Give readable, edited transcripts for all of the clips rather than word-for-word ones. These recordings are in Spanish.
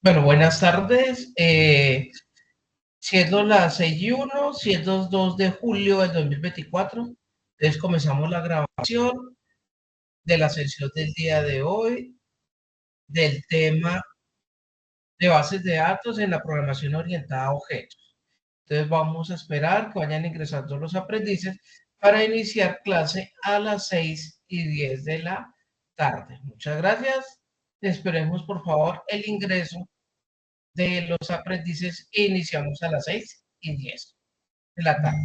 Bueno, buenas tardes. Siendo las 6:01, siendo 2 de julio del 2024, entonces comenzamos la grabación de la sesión del día de hoy del tema de bases de datos en la programación orientada a objetos. Entonces vamos a esperar que vayan ingresando los aprendices para iniciar clase a las 6:10 de la tarde. Muchas gracias. Esperemos por favor el ingreso de los aprendices e iniciamos a las 6:10 de la tarde.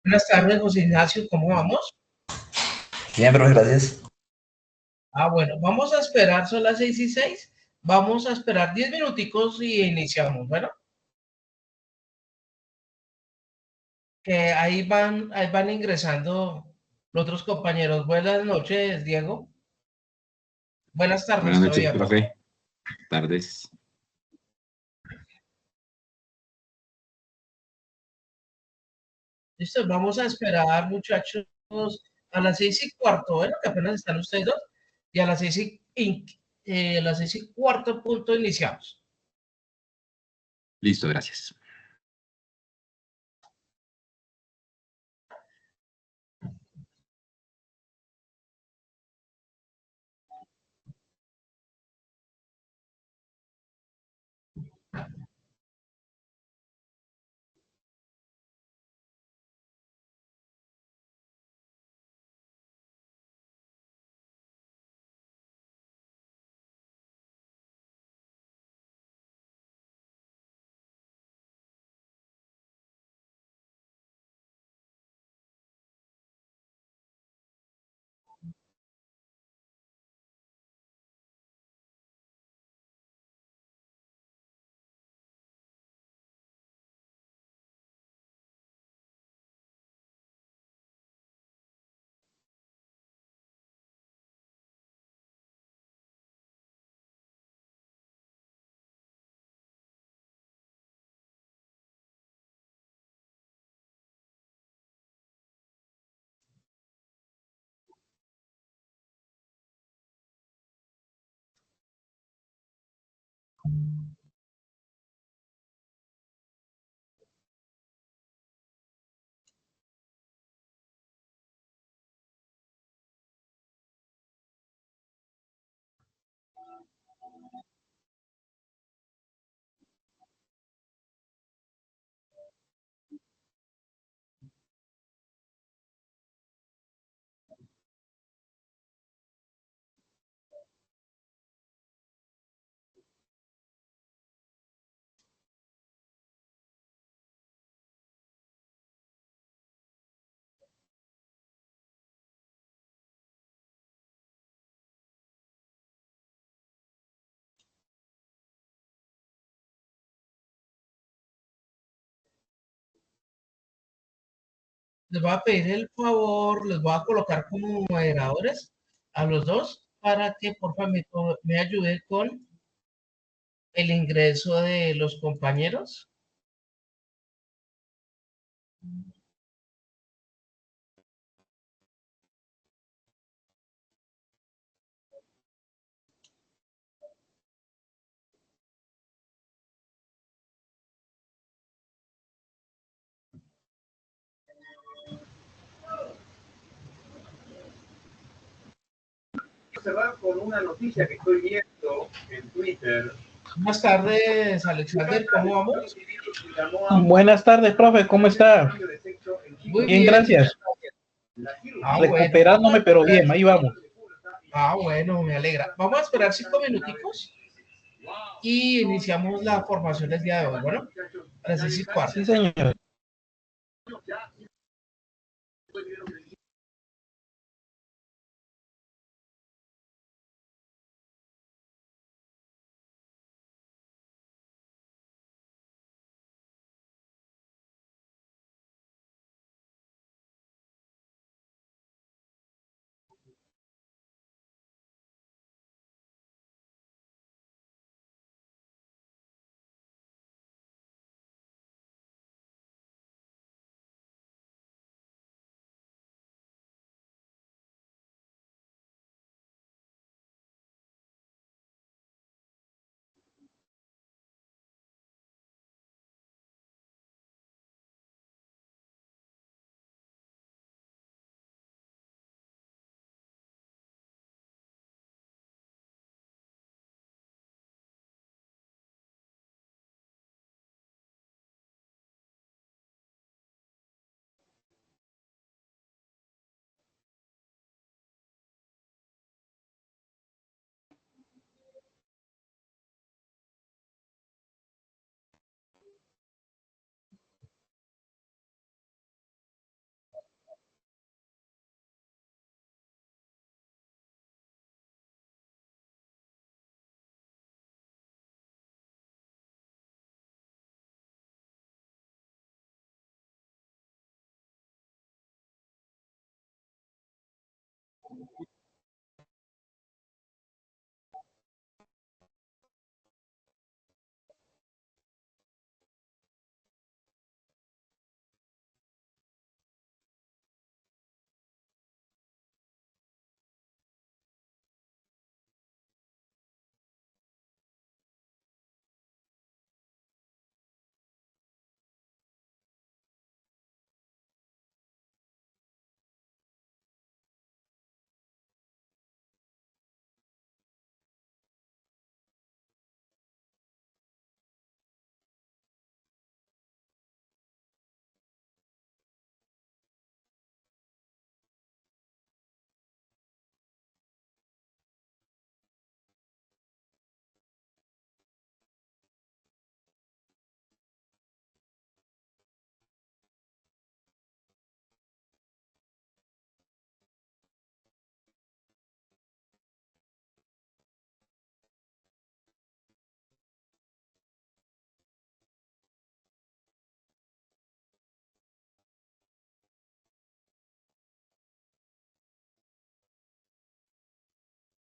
Buenas tardes, José Ignacio, ¿cómo vamos? Bien, profe, gracias. Bueno, vamos a esperar, son las 6:06. Vamos a esperar 10 minuticos y iniciamos. Bueno, que ahí van ingresando los otros compañeros. Buenas noches, Diego. Buenas Buenas tardes noches, todavía, perdón. profe. Tardes. Listo, vamos a esperar, muchachos, a las 6:15, bueno, que apenas están ustedes dos, y a las 6:15 punto iniciamos. Listo, gracias. Les voy a pedir el favor, les voy a colocar como moderadores a los dos para que por favor me ayude con el ingreso de los compañeros. Cerrar con una noticia que estoy viendo en Twitter. Buenas tardes, Alexander, ¿cómo vamos? Buenas tardes, profe, ¿cómo está? Muy Bien, bien, gracias. muchas gracias. Bueno, vamos a Recuperándome, pero esperar. bien, ahí vamos. Bueno, me alegra. Vamos a esperar 5 minuticos y iniciamos la formación del día de hoy. Bueno, a las 6:15. Sí, señor.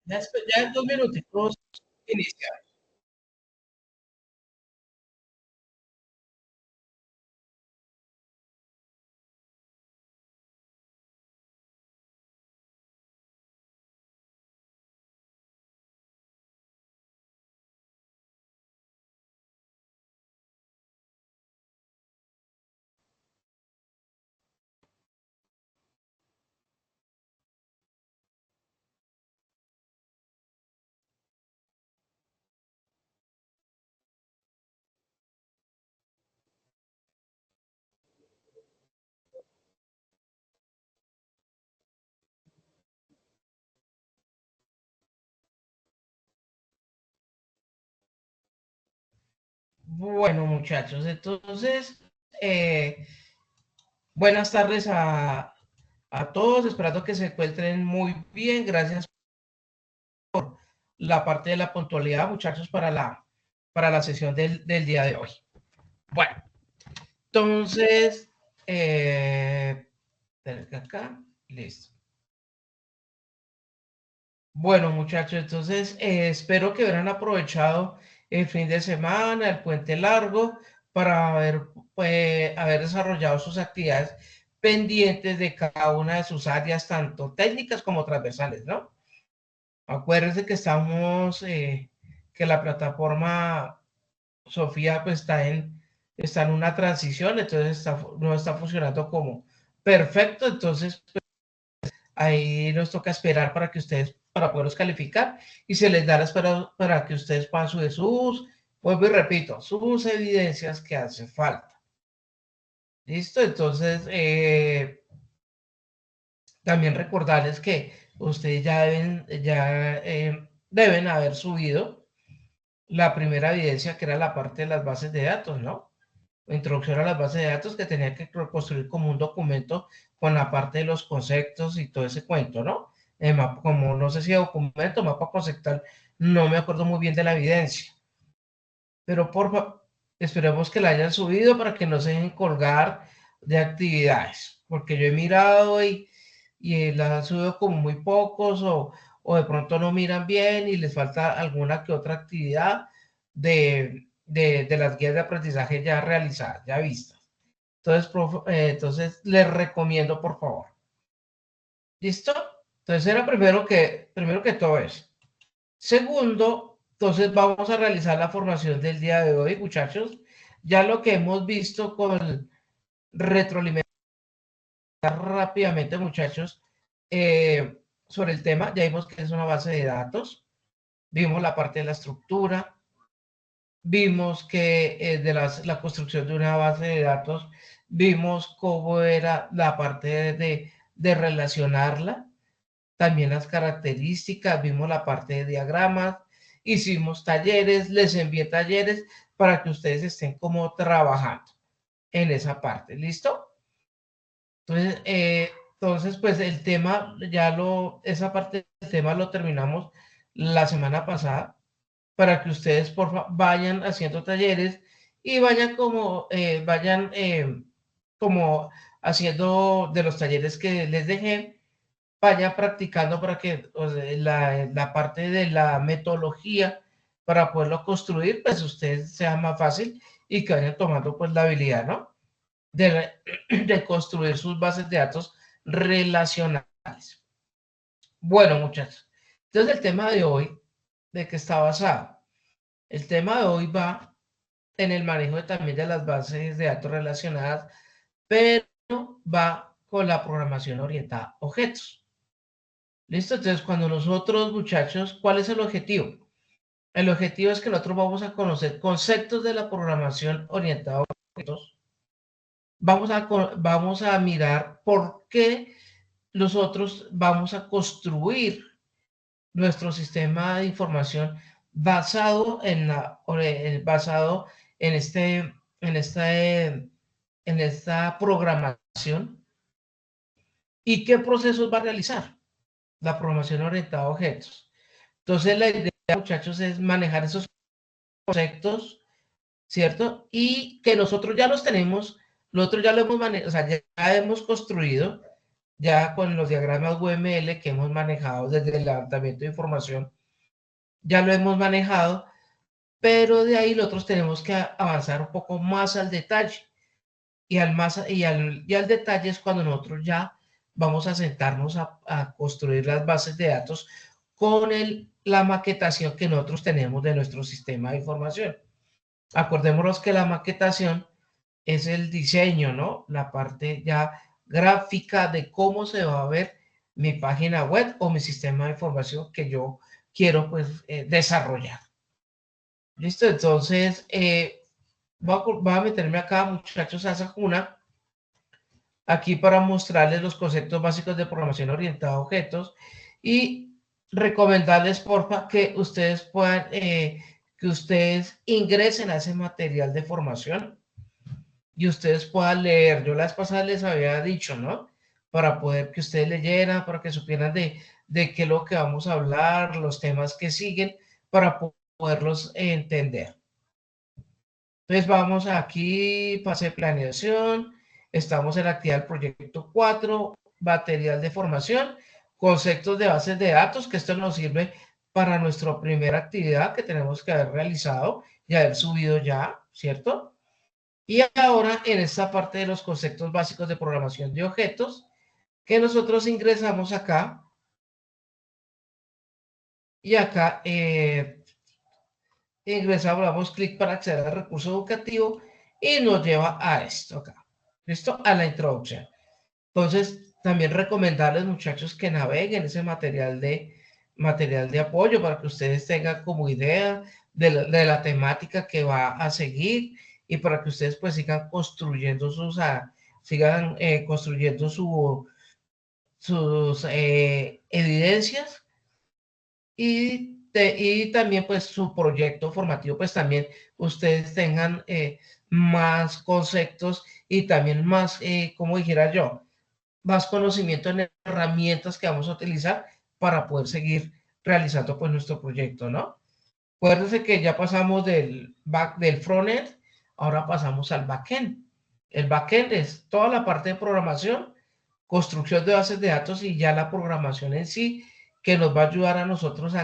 Ya en 2 minutos iniciar. Bueno, muchachos, entonces, buenas tardes a todos, esperando que se encuentren muy bien. Gracias por la parte de la puntualidad, muchachos, para la sesión del día de hoy. Bueno, entonces, acá, listo. Bueno, muchachos, entonces espero que hubieran aprovechado el fin de semana, el puente largo, para haber desarrollado sus actividades pendientes de cada una de sus áreas, tanto técnicas como transversales, ¿no? Acuérdense que que la plataforma Sofía pues está en una transición, entonces no está funcionando como perfecto, entonces ahí nos toca esperar para poderlos calificar y se les da la espera para que ustedes puedan subir vuelvo y repito, sus evidencias que hacen falta. ¿Listo? Entonces, también recordarles que ustedes deben haber subido la primera evidencia que era la parte de las bases de datos, ¿no? Introducción a las bases de datos que tenía que construir como un documento con la parte de los conceptos y todo ese cuento, ¿no? Como no sé si documento, mapa conceptual, no me acuerdo muy bien de la evidencia, pero esperemos que la hayan subido para que no se dejen colgar de actividades, porque yo he mirado y las han subido como muy pocos o de pronto no miran bien y les falta alguna que otra actividad de las guías de aprendizaje ya realizadas, ya vistas. Entonces, entonces les recomiendo, por favor. ¿Listo? Entonces era primero que todo eso. Segundo, entonces vamos a realizar la formación del día de hoy, muchachos. Ya lo que hemos visto con retroalimentar rápidamente, muchachos, sobre el tema, ya vimos que es una base de datos, vimos la parte de la estructura, vimos que la construcción de una base de datos, vimos cómo era la parte de relacionarla, también las características, vimos la parte de diagramas, hicimos talleres, les envié talleres para que ustedes estén como trabajando en esa parte, ¿listo? Entonces, pues el tema, esa parte del tema lo terminamos la semana pasada para que ustedes por favor vayan haciendo talleres y vayan como haciendo de los talleres que les dejé, vaya practicando para que la parte de la metodología para poderlo construir, pues usted sea más fácil y que vayan tomando pues la habilidad, ¿no? De construir sus bases de datos relacionales. Bueno, muchachos, entonces el tema de hoy, ¿de qué está basado? El tema de hoy va en el manejo también de las bases de datos relacionadas, pero va con la programación orientada a objetos. ¿Listo? Entonces, cuando nosotros, muchachos, ¿cuál es el objetivo? El objetivo es que nosotros vamos a conocer conceptos de la programación orientada a objetos. Vamos a mirar por qué nosotros vamos a construir nuestro sistema de información basado basado en en esta programación y qué procesos va a realizar la programación orientada a objetos. Entonces, la idea, muchachos, es manejar esos conceptos, ¿cierto? Y que nosotros ya los tenemos, nosotros ya lo hemos manejado, o sea, ya hemos construido, ya con los diagramas UML que hemos manejado desde el levantamiento de información, ya lo hemos manejado, pero de ahí nosotros tenemos que avanzar un poco más al detalle. Y al detalle es cuando nosotros ya vamos a sentarnos a construir las bases de datos con la maquetación que nosotros tenemos de nuestro sistema de información. Acordémonos que la maquetación es el diseño, ¿no? La parte ya gráfica de cómo se va a ver mi página web o mi sistema de información que yo quiero pues desarrollar. ¿Listo? Entonces, voy a meterme acá, muchachos, a esa cuna, aquí para mostrarles los conceptos básicos de programación orientada a objetos y recomendarles, porfa, que ustedes puedan, que ustedes ingresen a ese material de formación y ustedes puedan leer. Yo la vez pasada les había dicho, ¿no? Para poder que ustedes leyeran, para que supieran de qué es lo que vamos a hablar, los temas que siguen, para poderlos entender. Entonces vamos aquí, fase de planeación, estamos en la actividad del proyecto 4, material de formación, conceptos de bases de datos, que esto nos sirve para nuestra primera actividad que tenemos que haber realizado y haber subido ya, ¿cierto? Y ahora en esta parte de los conceptos básicos de programación de objetos, que nosotros ingresamos acá y acá ingresamos, damos clic para acceder al recurso educativo y nos lleva a esto acá. ¿Listo? A la introducción. Entonces, también recomendarles, muchachos, que naveguen ese material de apoyo para que ustedes tengan como idea de la temática que va a seguir y para que ustedes pues sigan construyendo sus evidencias y también pues su proyecto formativo, pues también ustedes tengan más conceptos y también más, como dijera yo, más conocimiento en herramientas que vamos a utilizar para poder seguir realizando pues nuestro proyecto, ¿no? Acuérdense que ya pasamos del frontend, ahora pasamos al backend. El backend es toda la parte de programación, construcción de bases de datos y ya la programación en sí, que nos va a ayudar a nosotros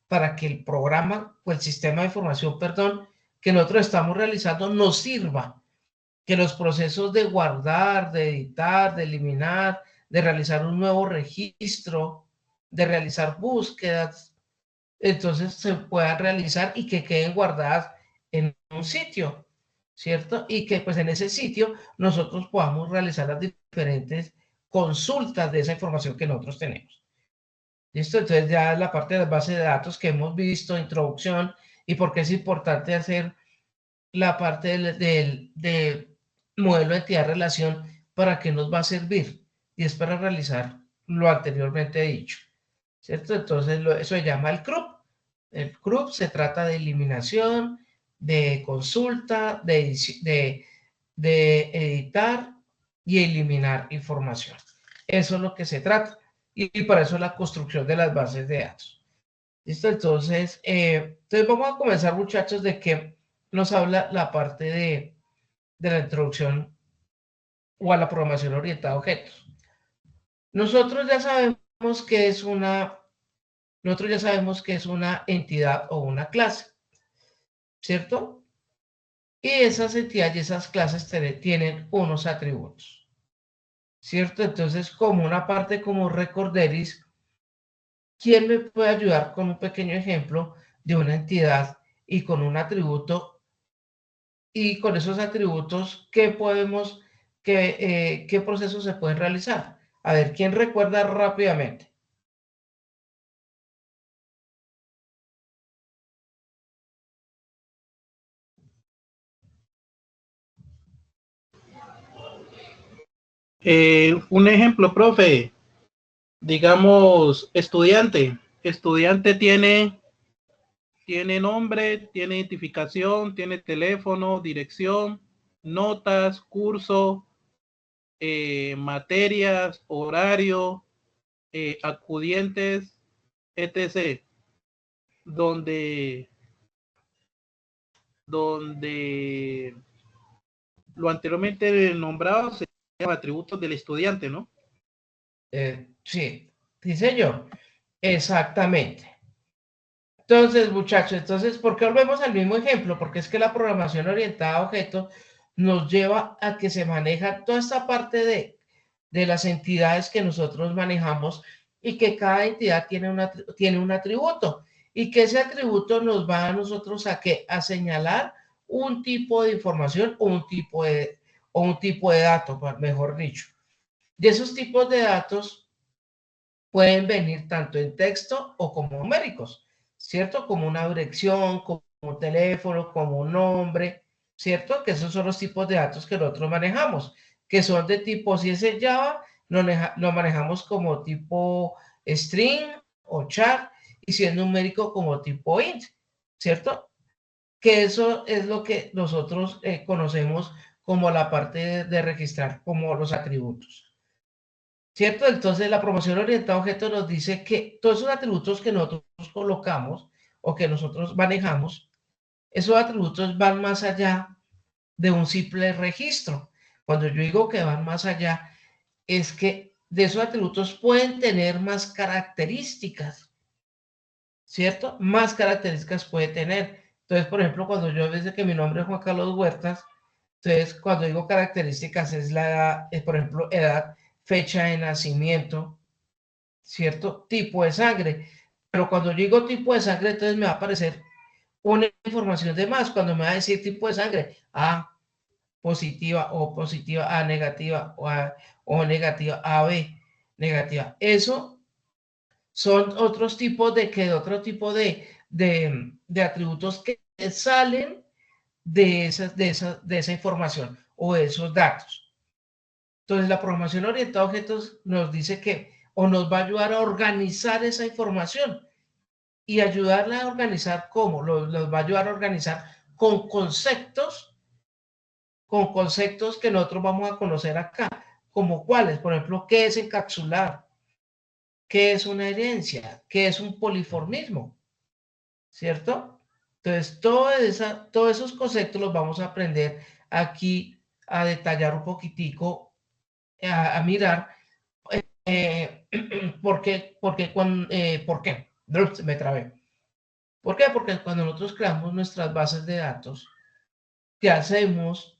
para que el programa o el sistema de información, perdón, que nosotros estamos realizando nos sirva, que los procesos de guardar, de editar, de eliminar, de realizar un nuevo registro, de realizar búsquedas, entonces se puedan realizar y que queden guardadas en un sitio, ¿cierto? Y que pues en ese sitio nosotros podamos realizar las diferentes consultas de esa información que nosotros tenemos. ¿Listo? Entonces ya la parte de las bases de datos que hemos visto, introducción y por qué es importante hacer la parte del modelo de entidad-relación, para qué nos va a servir, y es para realizar lo anteriormente dicho, ¿cierto? Entonces eso se llama el CRUD. El CRUD se trata de eliminación, de consulta, de editar y eliminar información. Eso es lo que se trata, y para eso es la construcción de las bases de datos. ¿Listo? Entonces vamos a comenzar, muchachos, de que nos habla la parte de la introducción o a la programación orientada a objetos. nosotros ya sabemos que es una entidad o una clase, ¿cierto? Y esas entidades y esas clases tienen unos atributos, ¿cierto? Entonces, como una parte como recorderis, ¿quién me puede ayudar con un pequeño ejemplo de una entidad y con un atributo? Y con esos atributos, qué procesos se pueden realizar? A ver, ¿quién recuerda rápidamente? Un ejemplo, profe, digamos, estudiante. Estudiante tiene nombre, tiene identificación, tiene teléfono, dirección, notas, curso, materias, horario, acudientes, etc. Donde, donde lo anteriormente nombrado se llama atributos del estudiante, ¿no? Sí, dice yo. Exactamente. Entonces, muchachos, ¿por qué volvemos al mismo ejemplo? Porque es que la programación orientada a objetos nos lleva a que se maneja toda esta parte de las entidades que nosotros manejamos y que cada entidad tiene un atributo y que ese atributo nos va a nosotros a señalar un tipo de información o un tipo de dato, mejor dicho. Y esos tipos de datos pueden venir tanto en texto o como numéricos, ¿cierto? Como una dirección, como un teléfono, como un nombre, ¿cierto? Que esos son los tipos de datos que nosotros manejamos, que son de tipo, si es en Java, lo manejamos como tipo string o char, y si es numérico como tipo int, ¿cierto? Que eso es lo que nosotros conocemos como la parte de registrar como los atributos. ¿Cierto? Entonces la promoción orientada a objetos nos dice que todos esos atributos que nosotros colocamos o que nosotros manejamos, esos atributos van más allá de un simple registro. Cuando yo digo que van más allá, es que de esos atributos pueden tener más características, ¿cierto? Más características puede tener. Entonces, por ejemplo, cuando yo digo que mi nombre es Juan Carlos Huertas, entonces cuando digo características es la edad, por ejemplo, edad, fecha de nacimiento, cierto tipo de sangre. Pero cuando yo digo tipo de sangre, entonces me va a aparecer una información de más. Cuando me va a decir tipo de sangre, A positiva, O positiva, A negativa, o negativa, AB negativa. Eso son otros tipos de atributos que salen de esa información o de esos datos. Entonces, la programación orientada a objetos nos dice que o nos va a ayudar a organizar esa información y ayudarla a organizar cómo, los va a ayudar a organizar con conceptos que nosotros vamos a conocer acá, como cuáles, por ejemplo, qué es encapsular, qué es una herencia, qué es un poliformismo, ¿cierto? Entonces, todos esos conceptos los vamos a aprender aquí a detallar un poquitico, a mirar. ¿Por qué? ¿Por qué? Me trabé. ¿Por qué? Porque cuando nosotros creamos nuestras bases de datos, ya hacemos,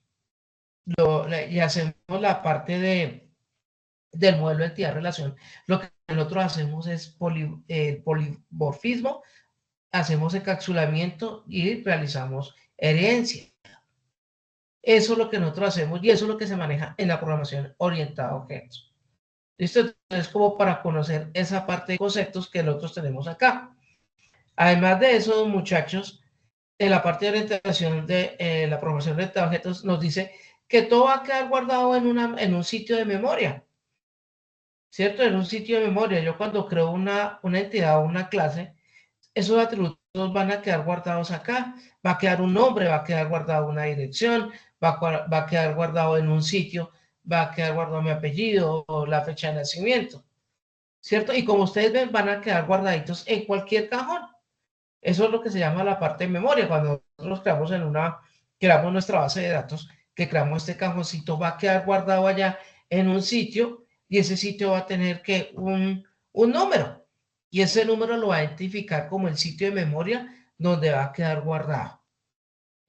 ya hacemos la parte del modelo de entidad-relación. Lo que nosotros hacemos es polimorfismo, hacemos encapsulamiento y realizamos herencia. Eso es lo que nosotros hacemos y eso es lo que se maneja en la programación orientada a objetos. ¿Listo? Entonces, como para conocer esa parte de conceptos que nosotros tenemos acá. Además de eso, muchachos, en la parte de orientación de la programación orientada a objetos nos dice que todo va a quedar guardado en un sitio de memoria, ¿cierto? En un sitio de memoria. Yo cuando creo una entidad o una clase, esos atributos van a quedar guardados acá. Va a quedar un nombre, va a quedar guardado una dirección, va a quedar guardado en un sitio, va a quedar guardado mi apellido o la fecha de nacimiento, ¿cierto? Y como ustedes ven, van a quedar guardaditos en cualquier cajón. Eso es lo que se llama la parte de memoria. Cuando nosotros creamos nuestra base de datos, que creamos este cajoncito, va a quedar guardado allá en un sitio y ese sitio va a tener que un número, y ese número lo va a identificar como el sitio de memoria donde va a quedar guardado.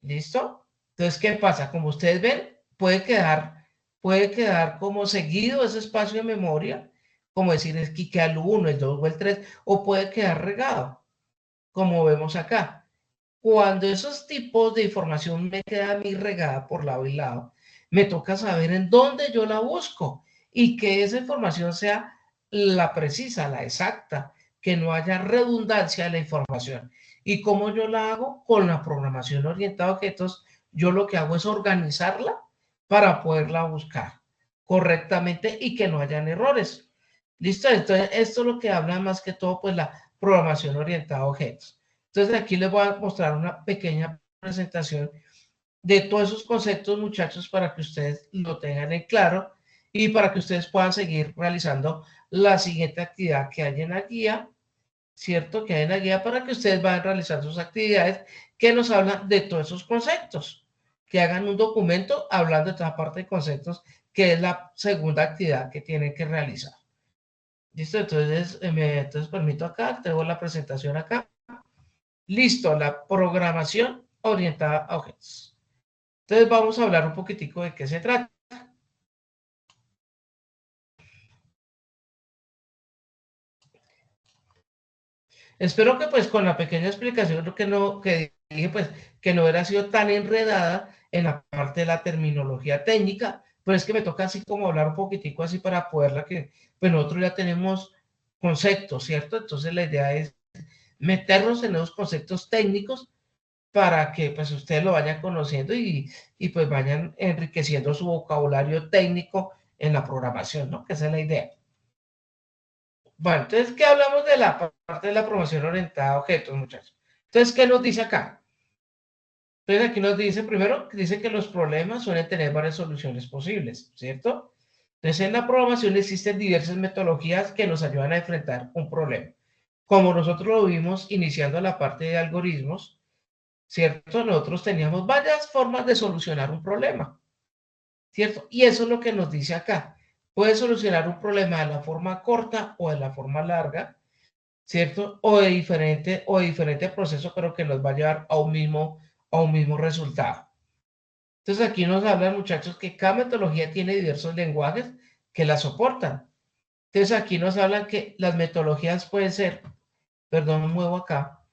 ¿Listo? Entonces, ¿qué pasa? Como ustedes ven, puede quedar como seguido ese espacio de memoria, como decir, es que queda el 1, el 2 o el 3, o puede quedar regado, como vemos acá. Cuando esos tipos de información me queda a mí regada por lado y lado, me toca saber en dónde yo la busco y que esa información sea la precisa, la exacta, que no haya redundancia en la información. ¿Y cómo yo la hago? Con la programación orientada a objetos, yo lo que hago es organizarla para poderla buscar correctamente y que no hayan errores. ¿Listo? Entonces, esto es lo que habla más que todo, pues la programación orientada a objetos. Entonces, aquí les voy a mostrar una pequeña presentación de todos esos conceptos, muchachos, para que ustedes lo tengan en claro y para que ustedes puedan seguir realizando la siguiente actividad que hay en la guía, ¿cierto? Que hay en la guía para que ustedes vayan realizando sus actividades que nos hablan de todos esos conceptos, que hagan un documento hablando de toda parte de conceptos, que es la segunda actividad que tienen que realizar. ¿Listo? Entonces, entonces permito acá, tengo la presentación acá. Listo, la programación orientada a objetos. Entonces vamos a hablar un poquitico de qué se trata. Espero que pues con la pequeña explicación que dije pues que no hubiera sido tan enredada en la parte de la terminología técnica, pero es que me toca así como hablar un poquitico así para poderla que pues nosotros ya tenemos conceptos, ¿cierto? Entonces la idea es meternos en esos conceptos técnicos para que pues ustedes lo vayan conociendo y pues vayan enriqueciendo su vocabulario técnico en la programación, ¿no? Que esa es la idea. Bueno, entonces, ¿qué hablamos de la parte de la programación orientada a objetos, muchachos? Entonces, ¿qué nos dice acá? Entonces, aquí nos dice, primero, dice que los problemas suelen tener varias soluciones posibles, ¿cierto? Entonces, en la programación existen diversas metodologías que nos ayudan a enfrentar un problema. Como nosotros lo vimos iniciando la parte de algoritmos, ¿cierto? Nosotros teníamos varias formas de solucionar un problema, ¿cierto? Y eso es lo que nos dice acá. Puede solucionar un problema de la forma corta o de la forma larga, ¿cierto? O de diferente proceso, pero que nos va a llevar a un mismo resultado. Entonces aquí nos hablan, muchachos, que cada metodología tiene diversos lenguajes que la soportan. Entonces aquí nos hablan que las metodologías pueden ser, perdón, me muevo acá,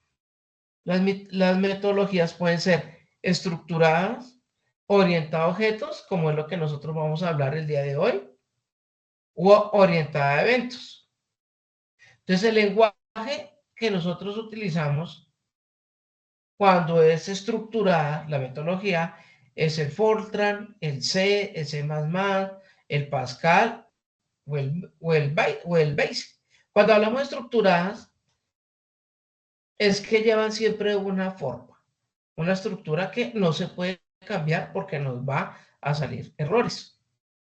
las metodologías pueden ser estructuradas, orientadas a objetos, como es lo que nosotros vamos a hablar el día de hoy, o orientada a eventos. Entonces, el lenguaje que nosotros utilizamos cuando es estructurada la metodología es el Fortran, el C, el C++, el Pascal o el BASIC. Cuando hablamos de estructuradas, es que llevan siempre una estructura que no se puede cambiar porque nos va a salir errores,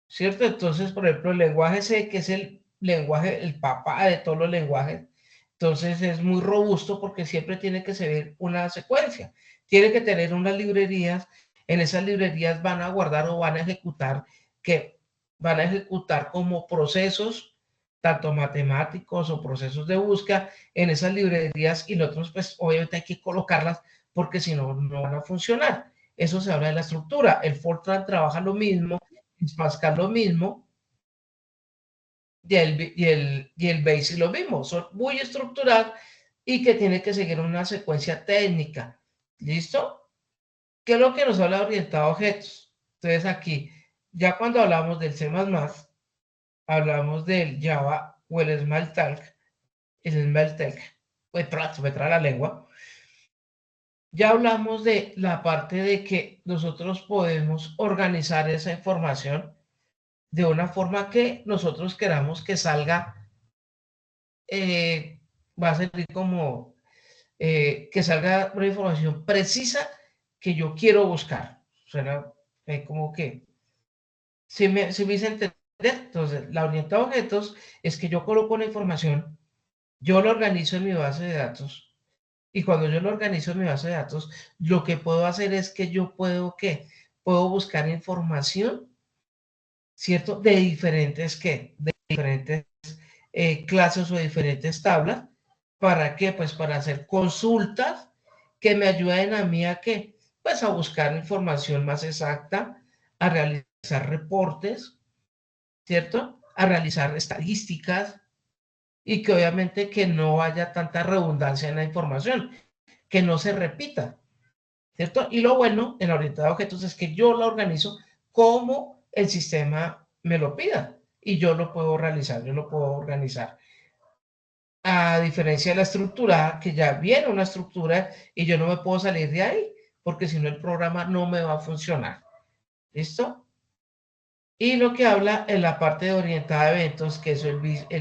¿cierto? Entonces, por ejemplo, el lenguaje C, que es el lenguaje, el papá de todos los lenguajes, entonces es muy robusto porque siempre tiene que seguir una secuencia, tiene que tener unas librerías, en esas librerías van a guardar o van a ejecutar como procesos, tanto matemáticos o procesos de búsqueda en esas librerías y nosotros pues obviamente hay que colocarlas porque si no, no van a funcionar. Eso se habla de la estructura. El Fortran trabaja lo mismo, el Pascal lo mismo, y el BASIC lo mismo. Son muy estructurados y que tiene que seguir una secuencia técnica. ¿Listo? ¿Qué es lo que nos habla orientado a objetos? Entonces aquí, ya cuando hablamos del C++, hablamos del Java o el Smalltalk, pues me trae la lengua. Ya hablamos de la parte de que nosotros podemos organizar esa información de una forma que nosotros queramos que salga, va a salir como que salga una información precisa que yo quiero buscar. Suena como que, si me hice entender, entonces la orientada a objetos es que yo coloco una información, yo lo organizo en mi base de datos. Y cuando yo lo organizo en mi base de datos, lo que puedo hacer es que yo puedo, ¿qué? Puedo buscar información, ¿cierto? De diferentes, ¿qué? De diferentes clases o diferentes tablas. ¿Para qué? Pues para hacer consultas que me ayuden a mí a qué, pues a buscar información más exacta, a realizar reportes, ¿cierto? A realizar estadísticas y que obviamente que no haya tanta redundancia en la información, que no se repita, ¿cierto? Y lo bueno en la orientada a objetos es que yo la organizo como el sistema me lo pida y yo lo puedo realizar, yo lo puedo organizar. A diferencia de la estructura, que ya viene una estructura y yo no me puedo salir de ahí, porque si no el programa no me va a funcionar. ¿Listo? Y lo que habla en la parte de orientada a eventos, que es el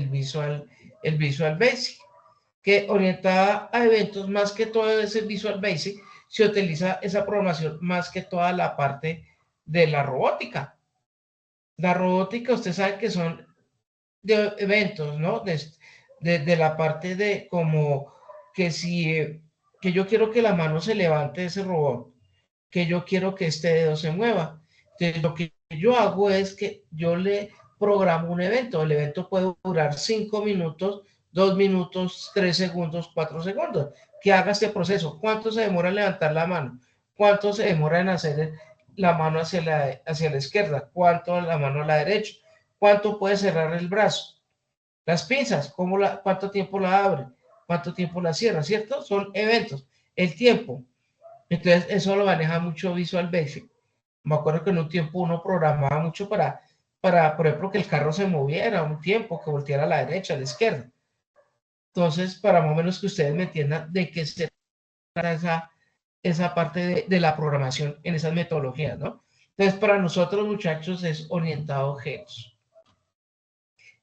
Visual Basic, que orientada a eventos, más que todo ese Visual Basic, se utiliza esa programación más que toda la parte de la robótica. La robótica, usted sabe que son de eventos, ¿no? De la parte de como que si que yo quiero que la mano se levante de ese robot, que yo quiero que este dedo se mueva. Entonces, lo que yo hago es que yo le programo un evento. El evento puede durar 5 minutos, 2 minutos, 3 segundos, 4 segundos. Que haga este proceso. ¿Cuánto se demora en levantar la mano? ¿Cuánto se demora en hacer la mano hacia la izquierda? ¿Cuánto la mano a la derecha? ¿Cuánto puede cerrar el brazo? Las pinzas, ¿cuánto tiempo la abre? ¿Cuánto tiempo la cierra? ¿Cierto? Son eventos. El tiempo. Entonces, eso lo maneja mucho Visual Basic. Me acuerdo que en un tiempo uno programaba mucho por ejemplo, que el carro se moviera un tiempo, que volteara a la derecha, a la izquierda. Entonces, para más o menos que ustedes me entiendan de qué se trata esa parte de la programación en esas metodologías, ¿no? Entonces, para nosotros, muchachos, es orientado a objetos.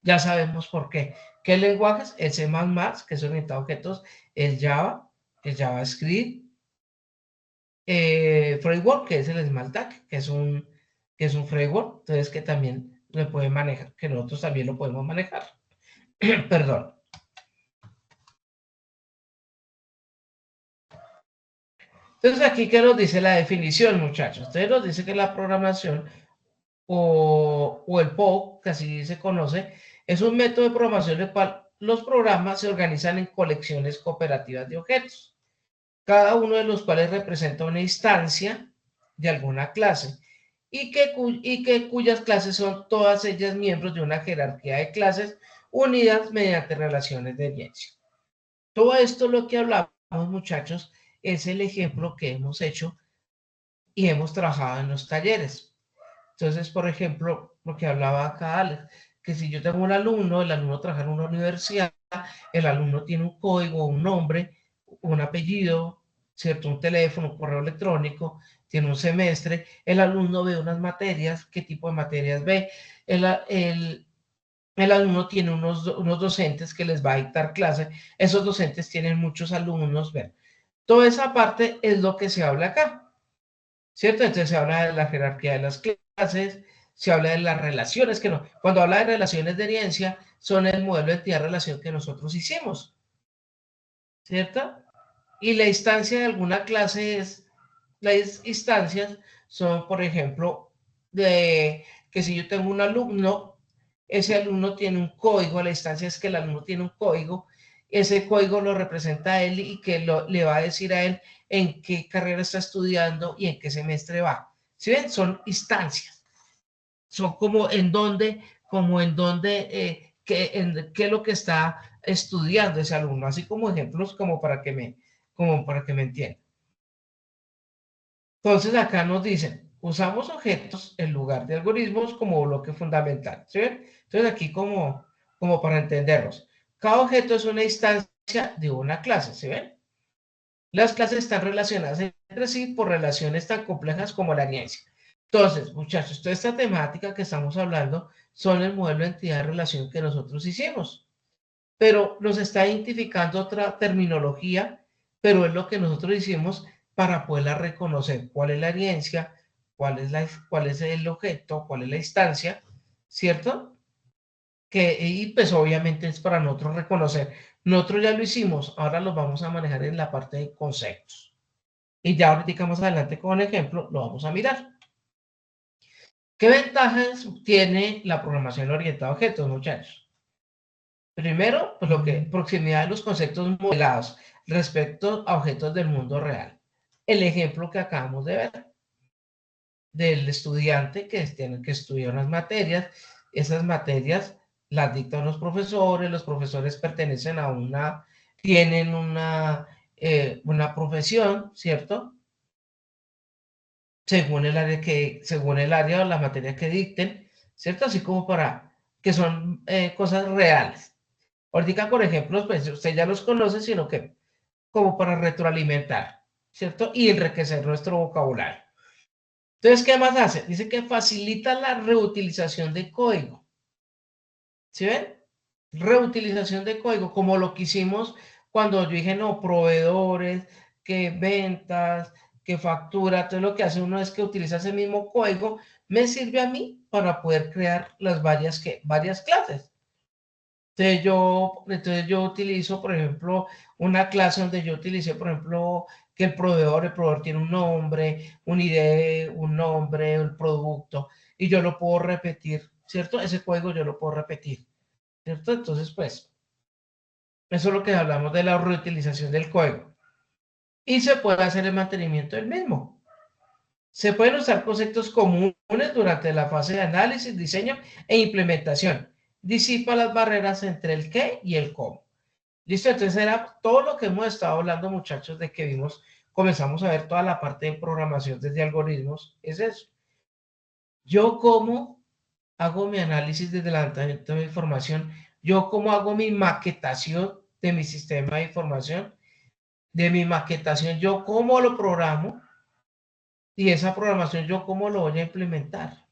Ya sabemos por qué. ¿Qué lenguajes? El C++, que es orientado a objetos, el Java, el JavaScript, framework, que es el Smalltalk, que es un framework, entonces que también lo puede manejar, que nosotros también lo podemos manejar. Perdón. Entonces aquí, ¿qué nos dice la definición, muchachos? Entonces nos dice que la programación o el POC, que así se conoce, es un método de programación en el cual los programas se organizan en colecciones cooperativas de objetos, cada uno de los cuales representa una instancia de alguna clase y cuyas clases son todas ellas miembros de una jerarquía de clases unidas mediante relaciones de herencia. Todo esto lo que hablamos, muchachos, es el ejemplo que hemos hecho y hemos trabajado en los talleres. Entonces, por ejemplo, lo que hablaba acá Alex, que si yo tengo un alumno, el alumno trabaja en una universidad, el alumno tiene un código, un nombre, un apellido, ¿cierto? Un teléfono, un correo electrónico, tiene un semestre, el alumno ve unas materias, ¿qué tipo de materias ve? El alumno tiene unos docentes que les va a dictar clase, esos docentes tienen muchos alumnos, ¿ver? Toda esa parte es lo que se habla acá, ¿cierto? Entonces se habla de la jerarquía de las clases, se habla de las relaciones, que no, cuando habla de relaciones de herencia, son el modelo de entidad-relación que nosotros hicimos, ¿cierto? Y la instancia de alguna clase es, las instancias son, por ejemplo, de que si yo tengo un alumno, ese alumno tiene un código, la instancia es que el alumno tiene un código, ese código lo representa a él y que le va a decir a él en qué carrera está estudiando y en qué semestre va. ¿Sí ven? Son instancias. Son como en dónde, qué es lo que está estudiando ese alumno, así como ejemplos como para que me entiendan. Entonces acá nos dicen, usamos objetos en lugar de algoritmos como bloque fundamental, ¿sí ven? Entonces aquí como para entenderlos. Cada objeto es una instancia de una clase, ¿sí ven? Las clases están relacionadas entre sí por relaciones tan complejas como la herencia. Entonces, muchachos, toda esta temática que estamos hablando son el modelo de entidad de relación que nosotros hicimos, pero nos está identificando otra terminología, pero es lo que nosotros hicimos para poderla reconocer. ¿Cuál es la herencia? ¿Cuál es el objeto? ¿Cuál es la instancia? ¿Cierto? Y pues obviamente es para nosotros reconocer. Nosotros ya lo hicimos, ahora lo vamos a manejar en la parte de conceptos. Y ya ahorita más adelante con ejemplo lo vamos a mirar. ¿Qué ventajas tiene la programación orientada a objetos, muchachos? Primero, pues proximidad de los conceptos modelados respecto a objetos del mundo real. El ejemplo que acabamos de ver del estudiante que tiene que estudiar unas materias, esas materias las dictan los profesores pertenecen a tienen una profesión, ¿cierto? Según el área o la materia que dicten, ¿cierto? Así como que son cosas reales. Ahorita, por ejemplo, pues usted ya los conoce, sino que como para retroalimentar, ¿cierto? Y enriquecer nuestro vocabulario. Entonces, ¿qué más hace? Dice que facilita la reutilización de código. ¿Sí ven? Reutilización de código, como lo que hicimos cuando yo dije, no, proveedores, que ventas, que factura. Entonces, lo que hace uno es que utiliza ese mismo código, me sirve a mí para poder crear las varias clases. Entonces yo utilizo, por ejemplo, una clase donde yo utilicé, por ejemplo, que el proveedor tiene un nombre, un ID, un nombre, el producto, y yo lo puedo repetir, ¿cierto? Ese código yo lo puedo repetir, ¿cierto? Entonces, pues, eso es lo que hablamos de la reutilización del código. Y se puede hacer el mantenimiento del mismo. Se pueden usar conceptos comunes durante la fase de análisis, diseño e implementación. Disipa las barreras entre el qué y el cómo. Listo, entonces era todo lo que hemos estado hablando, muchachos, de que comenzamos a ver toda la parte de programación desde algoritmos, es eso. Yo cómo hago mi análisis de levantamiento de información, yo cómo hago mi maquetación de mi sistema de información, de mi maquetación, yo cómo lo programo y esa programación yo cómo lo voy a implementar.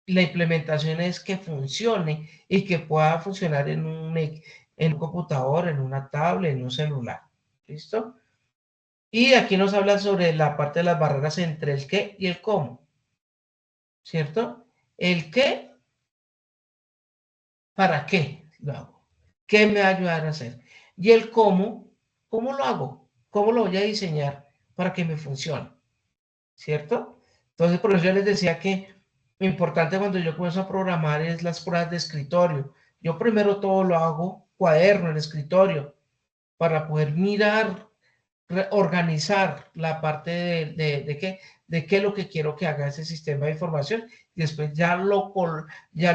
La implementación es que funcione y que pueda funcionar en un computador, en una tablet, en un celular. ¿Listo? Y aquí nos habla sobre la parte de las barreras entre el qué y el cómo. ¿Cierto? El qué, ¿para qué lo hago? ¿Qué me va a ayudar a hacer? Y el ¿cómo lo hago? ¿Cómo lo voy a diseñar para que me funcione? ¿Cierto? Entonces, por eso yo les decía que lo importante cuando yo comienzo a programar es las pruebas de escritorio. Yo primero todo lo hago cuaderno, en escritorio, para poder mirar, organizar la parte de qué es lo que quiero que haga ese sistema de información. Y después ya lo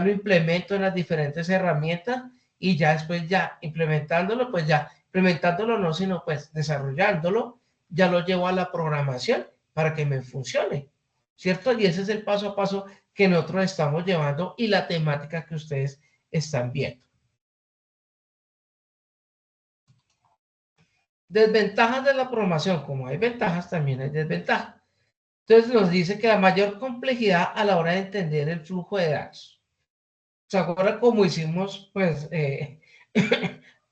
implemento en las diferentes herramientas y ya después ya implementándolo, pues ya implementándolo no, sino pues desarrollándolo, ya lo llevo a la programación para que me funcione, ¿cierto? Y ese es el paso a paso que nosotros estamos llevando y la temática que ustedes están viendo. Desventajas de la programación. Como hay ventajas, también hay desventajas. Entonces nos dice que la mayor complejidad a la hora de entender el flujo de datos. ¿Se acuerdan cómo hicimos, pues,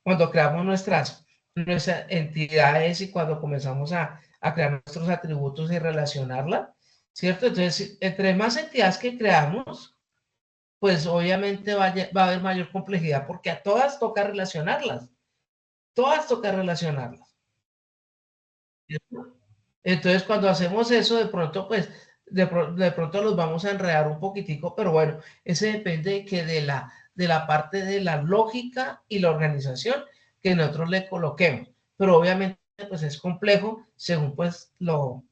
cuando creamos nuestras entidades y cuando comenzamos a crear nuestros atributos y relacionarlas? ¿Cierto? Entonces, entre más entidades que creamos, pues obviamente va a haber mayor complejidad porque a todas toca relacionarlas. Todas toca relacionarlas. ¿Cierto? Entonces, cuando hacemos eso, de pronto, pues, de pronto los vamos a enredar un poquitico, pero bueno, ese depende de la parte de la lógica y la organización que nosotros le coloquemos. Pero obviamente, pues, es complejo según, pues, lo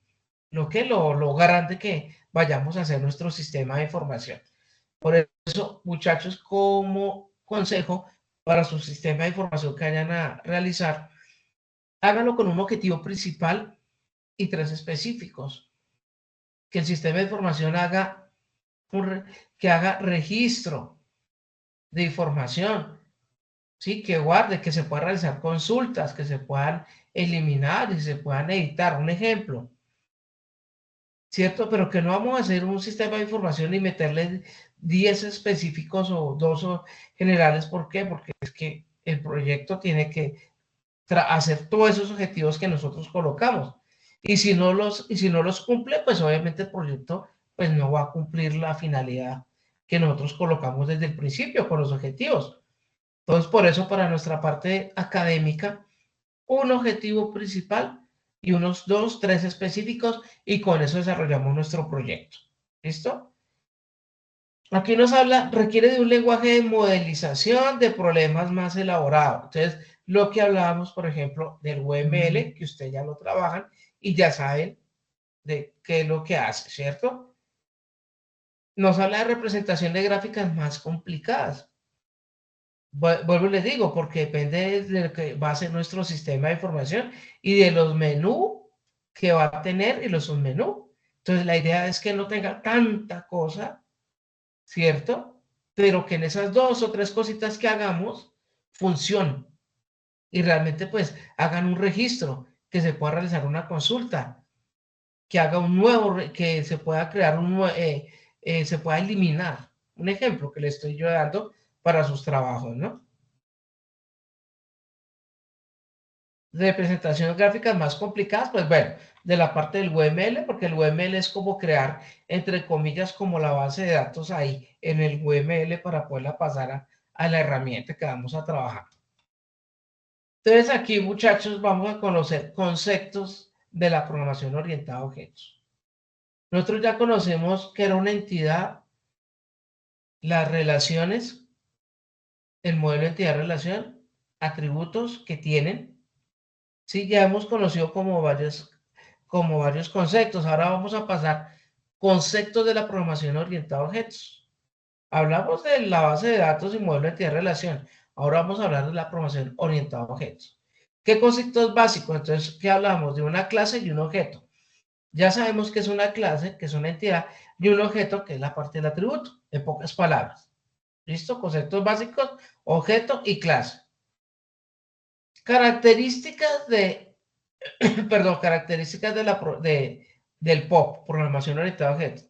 grande que vayamos a hacer nuestro sistema de información. Por eso, muchachos, como consejo para su sistema de información que vayan a realizar, háganlo con un objetivo principal y 3 específicos. Que el sistema de información que haga registro de información, ¿sí? Que guarde, que se puedan realizar consultas, que se puedan eliminar y se puedan editar. Un ejemplo, ¿cierto? Pero que no vamos a hacer un sistema de información y meterle 10 específicos o 2 generales. ¿Por qué? Porque es que el proyecto tiene que hacer todos esos objetivos que nosotros colocamos. Y si no los cumple, pues obviamente el proyecto pues no va a cumplir la finalidad que nosotros colocamos desde el principio con los objetivos. Entonces, por eso para nuestra parte académica, un objetivo principal y unos 2, 3 específicos y con eso desarrollamos nuestro proyecto. ¿Listo? Aquí nos habla, requiere de un lenguaje de modelización de problemas más elaborado. Entonces, lo que hablábamos, por ejemplo, del UML, que ustedes ya lo trabajan y ya saben de qué es lo que hace, ¿cierto? Nos habla de representación de gráficas más complicadas. Vuelvo y les digo, porque depende de lo que va a ser nuestro sistema de información y de los menús que va a tener y los submenús. Entonces, la idea es que no tenga tanta cosa, ¿cierto? Pero que en esas dos o tres cositas que hagamos funcionen y realmente pues hagan un registro, que se pueda realizar una consulta, que haga un nuevo, que se pueda crear se pueda eliminar. Un ejemplo que le estoy yo dando para sus trabajos, ¿no? Representaciones gráficas más complicadas, pues bueno, de la parte del UML, porque el UML es como crear, entre comillas, como la base de datos ahí en el UML para poderla pasar a la herramienta que vamos a trabajar. Entonces aquí, muchachos, vamos a conocer conceptos de la programación orientada a objetos. Nosotros ya conocemos que era una entidad, las relaciones, el modelo de entidad-relación, atributos que tienen. Sí, ya hemos conocido como varios conceptos. Ahora vamos a pasar conceptos de la programación orientada a objetos. Hablamos de la base de datos y modelo de entidad-relación. Ahora vamos a hablar de la programación orientada a objetos. ¿Qué conceptos básicos? Entonces, ¿qué hablamos? De una clase y un objeto. Ya sabemos que es una clase, que es una entidad, y un objeto, que es la parte del atributo, en pocas palabras. ¿Listo? Conceptos básicos, objeto y clase. Características características del POP, programación orientada a objetos,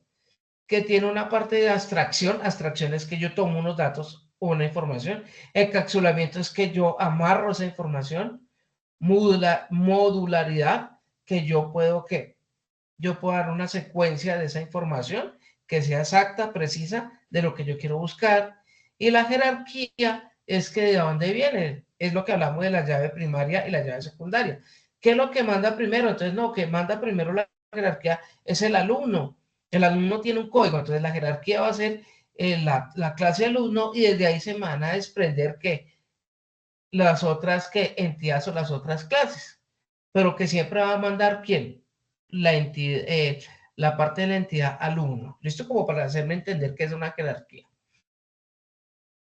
que tiene una parte de abstracción. Abstracción es que yo tomo unos datos o una información. Encapsulamiento es que yo amarro esa información. Modularidad, que yo puedo dar una secuencia de esa información que sea exacta, precisa de lo que yo quiero buscar. Y la jerarquía es que de dónde viene. Es lo que hablamos de la llave primaria y la llave secundaria. ¿Qué es lo que manda primero? Entonces, no, que manda primero la jerarquía es el alumno. El alumno tiene un código, entonces la jerarquía va a ser la clase alumno y desde ahí se van a desprender que las otras entidades o las otras clases, pero que siempre va a mandar quién, la entidad, la parte de la entidad alumno. ¿Listo? Como para hacerme entender qué es una jerarquía.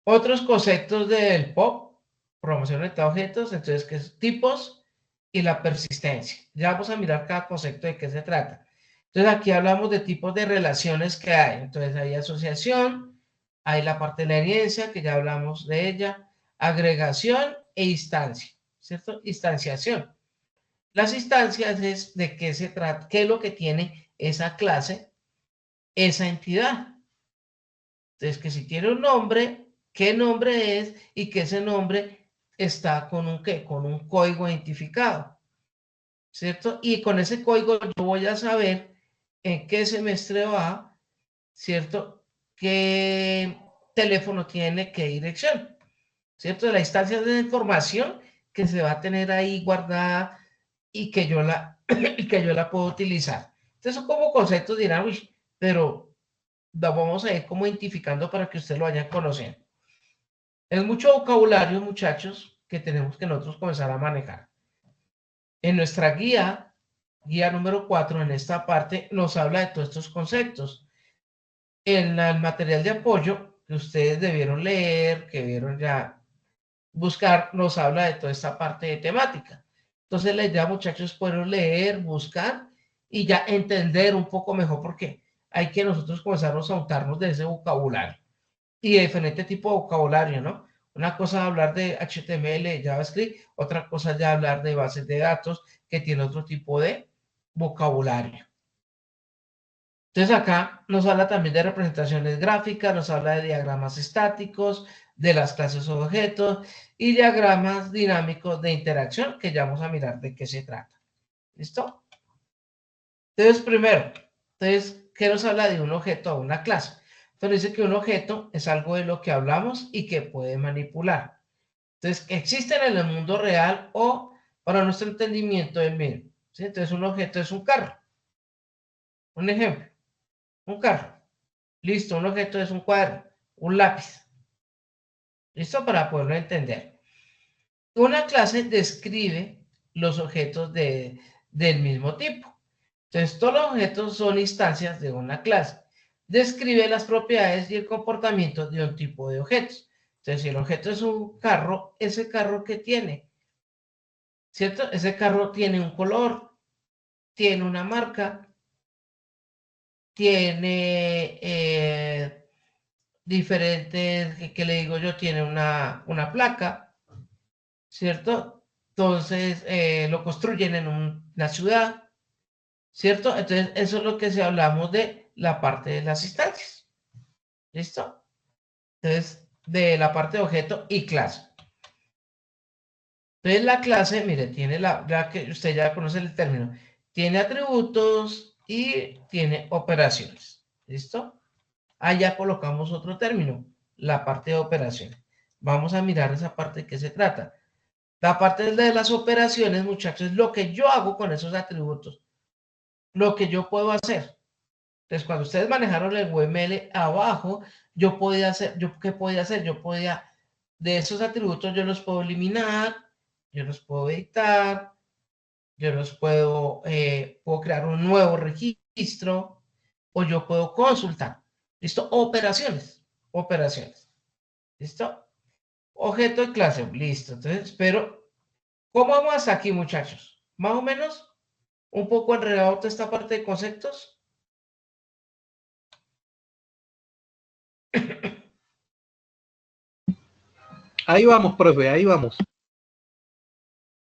Otros conceptos del POP, programación orientada a objetos, entonces, que es tipos y la persistencia. Ya vamos a mirar cada concepto de qué se trata. Entonces, aquí hablamos de tipos de relaciones que hay. Entonces, hay asociación, hay la parte de la herencia, que ya hablamos de ella, agregación e instancia, ¿cierto? Instanciación. Las instancias es de qué se trata, qué es lo que tiene esa clase, esa entidad. Entonces, que si tiene un nombre, qué nombre es y que ese nombre está con un qué, con un código identificado, ¿cierto? Y con ese código yo voy a saber en qué semestre va, ¿cierto? ¿Qué teléfono tiene, qué dirección? ¿Cierto? La instancia de información que se va a tener ahí guardada y que yo la, y que yo la puedo utilizar. Entonces, son como conceptos, dirán, uy, pero lo vamos a ir como identificando para que usted lo vayan conociendo. Es mucho vocabulario, muchachos, que tenemos que nosotros comenzar a manejar. En nuestra guía número 4, en esta parte, nos habla de todos estos conceptos. En el material de apoyo que ustedes debieron leer, que vieron ya buscar, nos habla de toda esta parte de temática. Entonces la idea, muchachos, es poder leer, buscar y ya entender un poco mejor, porque hay que nosotros comenzarnos a untarnos de ese vocabulario y de diferente tipo de vocabulario, ¿no? Una cosa es hablar de HTML, JavaScript, otra cosa es ya hablar de bases de datos que tiene otro tipo de vocabulario. Entonces acá nos habla también de representaciones gráficas, nos habla de diagramas estáticos, de las clases o objetos y diagramas dinámicos de interacción, que ya vamos a mirar de qué se trata. ¿Listo? Entonces, primero, ¿qué nos habla de un objeto o una clase? Entonces dice que un objeto es algo de lo que hablamos y que puede manipular. Entonces, existen en el mundo real o para nuestro entendimiento del mismo. ¿Sí? Entonces, un objeto es un carro. Un ejemplo, un carro. Listo, un objeto es un cuaderno, un lápiz. ¿Listo? Para poderlo entender. Una clase describe los objetos del mismo tipo. Entonces, todos los objetos son instancias de una clase. Describe las propiedades y el comportamiento de un tipo de objetos. Entonces, si el objeto es un carro, ese carro ¿qué tiene? ¿Cierto? Ese carro tiene un color, tiene una marca, tiene diferentes, ¿qué le digo yo? Tiene una placa, ¿cierto? Entonces, lo construyen en una ciudad, ¿cierto? Entonces, eso es lo que se hablamos de la parte de las instancias. ¿Listo? Entonces, de la parte de objeto y clase. Entonces, la clase, mire, tiene ya que usted ya conoce el término, tiene atributos y tiene operaciones. ¿Listo? Allá colocamos otro término, la parte de operaciones. Vamos a mirar esa parte de qué se trata. La parte de las operaciones, muchachos, es lo que yo hago con esos atributos, lo que yo puedo hacer. Entonces, cuando ustedes manejaron el UML abajo, yo podía hacer, ¿qué podía hacer? Yo podía, de esos atributos, yo los puedo eliminar, yo los puedo editar, yo los puedo crear un nuevo registro, o yo puedo consultar. ¿Listo? Operaciones. Operaciones. ¿Listo? Objeto y clase. Listo. Entonces, pero, ¿cómo vamos hasta aquí, muchachos? Más o menos, un poco enredado toda esta parte de conceptos. Ahí vamos, profe, ahí vamos.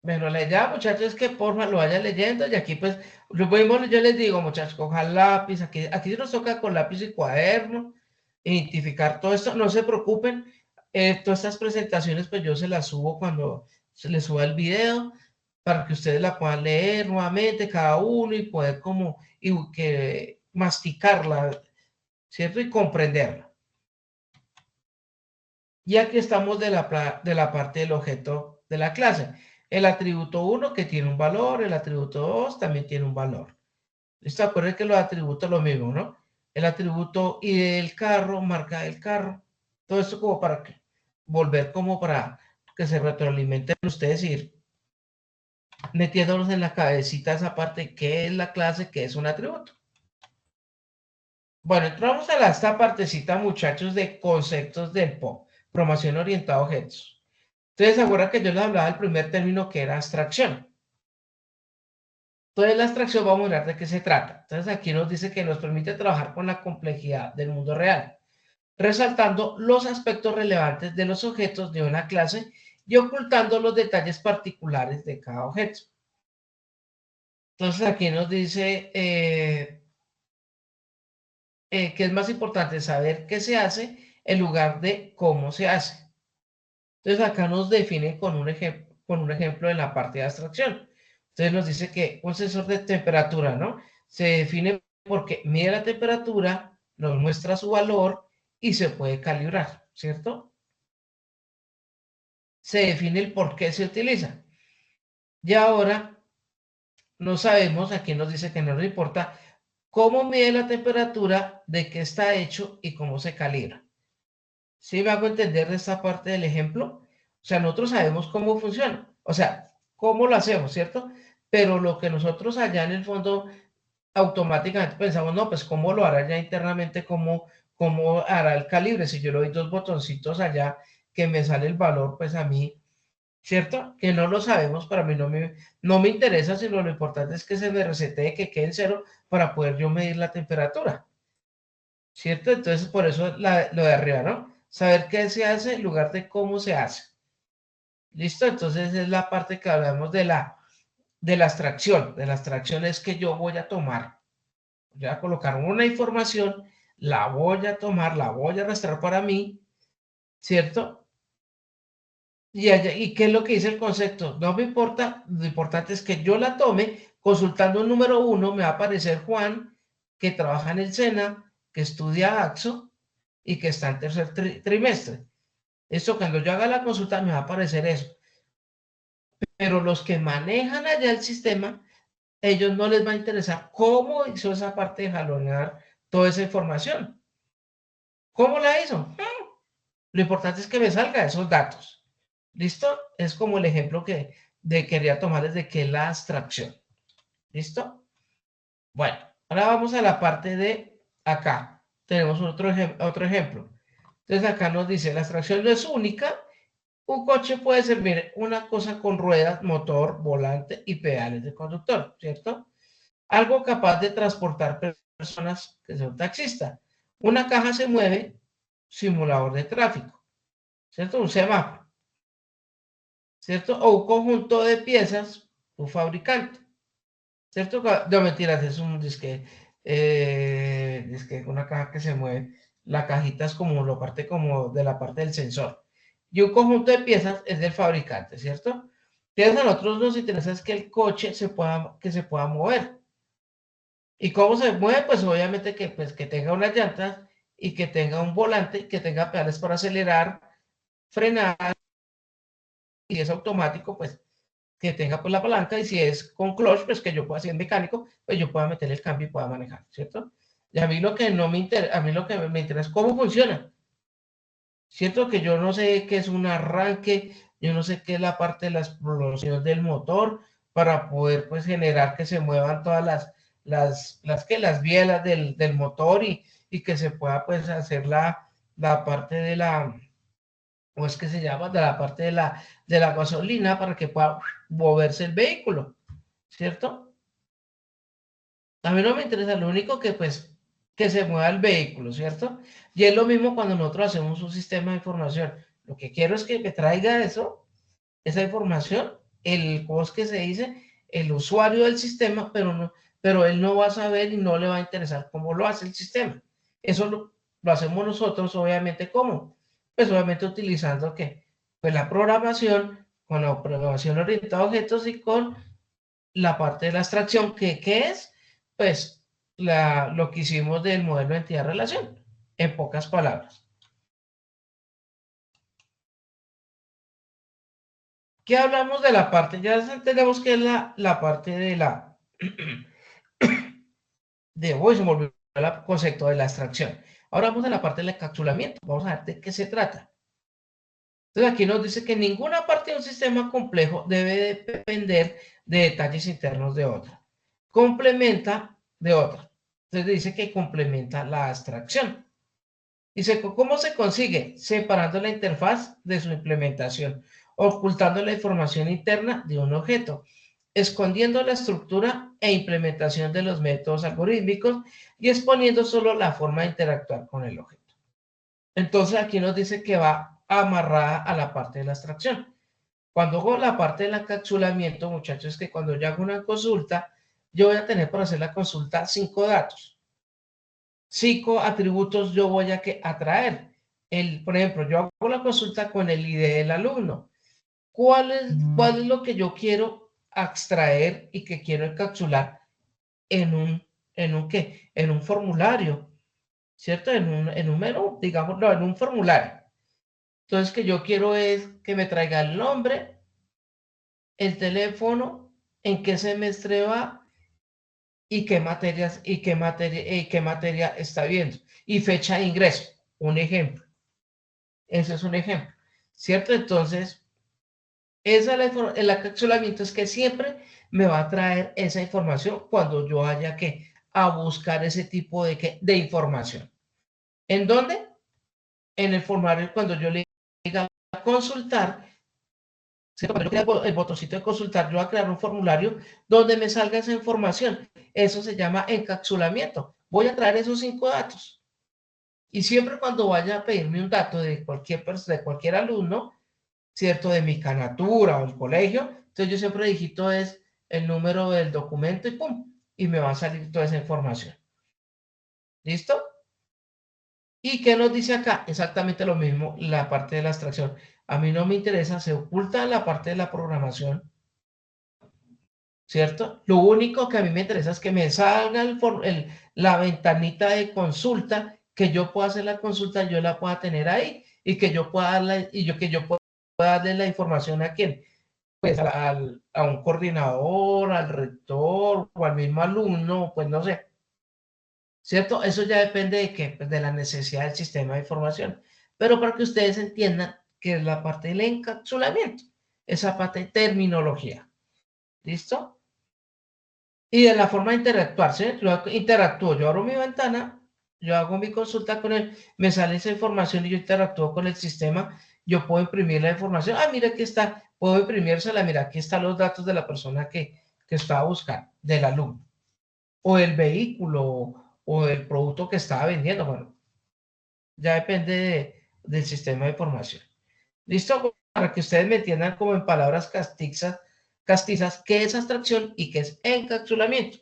Bueno, la idea, muchachos, es que porfa lo vayan leyendo y aquí pues, yo les digo, muchachos, cojan lápiz, aquí nos toca con lápiz y cuaderno, identificar todo esto, no se preocupen, todas estas presentaciones pues yo se las subo cuando se les suba el video, para que ustedes la puedan leer nuevamente cada uno y poder como, y que masticarla, ¿cierto? Y comprenderla. Y aquí estamos de la parte del objeto de la clase. El atributo 1 que tiene un valor, el atributo 2 también tiene un valor. ¿Listo? Acuérdense que los atributos lo mismo, ¿no? El atributo ID del carro, marca del carro. Todo esto como para que, volver como para que se retroalimenten ustedes y ir metiéndolos en la cabecita esa parte, qué es la clase, qué es un atributo. Bueno, entramos a esta partecita, muchachos, de conceptos del POP, programación orientada a objetos. Entonces, ¿se acuerdan que yo les hablaba del primer término que era abstracción? Entonces, la abstracción, vamos a mirar de qué se trata. Entonces, aquí nos dice que nos permite trabajar con la complejidad del mundo real, resaltando los aspectos relevantes de los objetos de una clase y ocultando los detalles particulares de cada objeto. Entonces, aquí nos dice que es más importante saber qué se hace en lugar de cómo se hace. Entonces, acá nos define con un ejemplo en la parte de abstracción. Entonces, nos dice que un sensor de temperatura, ¿no? Se define porque mide la temperatura, nos muestra su valor y se puede calibrar, ¿cierto? Se define el por qué se utiliza. Y ahora no sabemos, aquí nos dice que no nos importa cómo mide la temperatura, de qué está hecho y cómo se calibra. ¿Sí me hago entender de esta parte del ejemplo? O sea, nosotros sabemos cómo funciona, o sea, cómo lo hacemos, ¿cierto? Pero lo que nosotros allá en el fondo automáticamente pensamos, no, pues cómo lo hará ya internamente, cómo hará el calibre. Si yo le doy dos botoncitos allá que me sale el valor, pues a mí, ¿cierto? Que no lo sabemos, para mí no me interesa, sino lo importante es que se me resetee, que quede en cero para poder yo medir la temperatura, ¿cierto? Entonces, por eso lo de arriba, ¿no? Saber qué se hace en lugar de cómo se hace. ¿Listo? Entonces es la parte que hablamos de la abstracción. De la abstracción es que yo voy a tomar, voy a colocar una información, la voy a tomar, la voy a arrastrar para mí, ¿cierto? ¿Y qué es lo que dice el concepto? No me importa, lo importante es que yo la tome, consultando el número 1, me va a aparecer Juan, que trabaja en el SENA, que estudia AXO y que está en tercer trimestre. Esto cuando yo haga la consulta me va a aparecer eso. Pero los que manejan allá el sistema, ellos no les va a interesar cómo hizo esa parte de jalonear toda esa información. ¿Cómo la hizo? Lo importante es que me salga esos datos. ¿Listo? Es como el ejemplo que quería tomar desde que es la abstracción. ¿Listo? Bueno, ahora vamos a la parte de acá. Tenemos otro ejemplo. Entonces acá nos dice, la abstracción no es única. Un coche puede servir una cosa con ruedas, motor, volante y pedales de conductor, ¿cierto? Algo capaz de transportar personas que son taxistas. Una caja se mueve, simulador de tráfico, ¿cierto? Un semáforo, ¿cierto? O un conjunto de piezas, un fabricante, ¿cierto? No, mentiras, es un disque, una caja que se mueve. La cajita es como la parte como de la parte del sensor. Y un conjunto de piezas es del fabricante, ¿cierto? Entonces a nosotros nos interesa es que el coche se pueda mover. ¿Y cómo se mueve? Pues obviamente que tenga unas llantas y que tenga un volante, que tenga pedales para acelerar, frenar, y es automático, pues que tenga pues la palanca, y si es con clutch, pues que yo pueda, ser mecánico, pues yo pueda meter el cambio y pueda manejar, ¿cierto? Y a mí lo que no me interesa, a mí lo que me interesa es cómo funciona. Cierto que yo no sé qué es un arranque, yo no sé qué es la parte de la explosión del motor para poder pues generar que se muevan todas las bielas del motor y que se pueda pues hacer la parte de la, o es que se llama, de la parte de la gasolina para que pueda moverse el vehículo, ¿cierto? A mí no me interesa, lo único que pues que se mueva el vehículo, ¿cierto? Y es lo mismo cuando nosotros hacemos un sistema de información. Lo que quiero es que me traiga eso, esa información, ¿cómo es que se dice? El usuario del sistema, pero él no va a saber y no le va a interesar cómo lo hace el sistema. Eso lo hacemos nosotros, obviamente, ¿cómo? Pues obviamente utilizando ¿qué? Pues la programación, con la programación orientada a objetos y con la parte de la abstracción, ¿qué es? Pues lo que hicimos del modelo de entidad-relación, en pocas palabras. ¿Qué hablamos de la parte? Ya entendemos que es la parte de la... hoy se me olvidó el concepto de la abstracción. Ahora vamos a la parte del encapsulamiento. Vamos a ver de qué se trata. Entonces aquí nos dice que ninguna parte de un sistema complejo debe depender de detalles internos de otra. Complementa de otra. Entonces dice que complementa la abstracción. Dice, ¿cómo se consigue? Separando la interfaz de su implementación, ocultando la información interna de un objeto, escondiendo la estructura e implementación de los métodos algorítmicos y exponiendo solo la forma de interactuar con el objeto. Entonces aquí nos dice que va amarrada a la parte de la abstracción. Cuando hago la parte del encapsulamiento, muchachos, es que cuando yo hago una consulta, yo voy a tener para hacer la consulta 5 datos. 5 atributos yo voy a atraer. Por ejemplo, yo hago la consulta con el ID del alumno. ¿Cuál es lo que yo quiero extraer y que quiero encapsular en un formulario, ¿cierto? En un menú, digamos, no, en un formulario. Entonces, que yo quiero es que me traiga el nombre, el teléfono, en qué semestre va y qué materia está viendo y fecha de ingreso. Un ejemplo. Ese es un ejemplo, ¿cierto? Entonces, el encapsulamiento es que siempre me va a traer esa información cuando yo haya a buscar ese tipo de información. ¿En dónde? En el formulario, cuando yo le diga a consultar, cuando yo crea el botoncito de consultar, yo voy a crear un formulario donde me salga esa información. Eso se llama encapsulamiento. Voy a traer esos 5 datos. Y siempre cuando vaya a pedirme un dato de cualquier persona, de cualquier alumno, ¿cierto? De mi canatura o el colegio, entonces yo siempre digito es el número del documento y ¡pum! Y me va a salir toda esa información. ¿Listo? ¿Y qué nos dice acá? Exactamente lo mismo, la parte de la abstracción. A mí no me interesa, se oculta la parte de la programación, ¿cierto? Lo único que a mí me interesa es que me salga la ventanita de consulta, que yo pueda hacer la consulta, yo la pueda tener ahí y que yo pueda darle, que yo pueda darle la información a quién, pues a un coordinador, al rector o al mismo alumno, pues no sé. ¿cierto? Eso ya depende de qué, pues de la necesidad del sistema de información. Pero para que ustedes entiendan que es la parte del encapsulamiento, esa parte de terminología. ¿Listo? Y de la forma de interactuar, ¿sí? Yo interactúo, yo abro mi ventana, yo hago mi consulta con él, me sale esa información y yo interactúo con el sistema, yo puedo imprimir la información, mira aquí está, puedo imprimírsela, mira, aquí están los datos de la persona que estaba buscando, del alumno, o el vehículo, o el producto que estaba vendiendo, bueno, ya depende del sistema de información. ¿Listo? Para que ustedes me entiendan como en palabras castizas qué es abstracción y qué es encapsulamiento.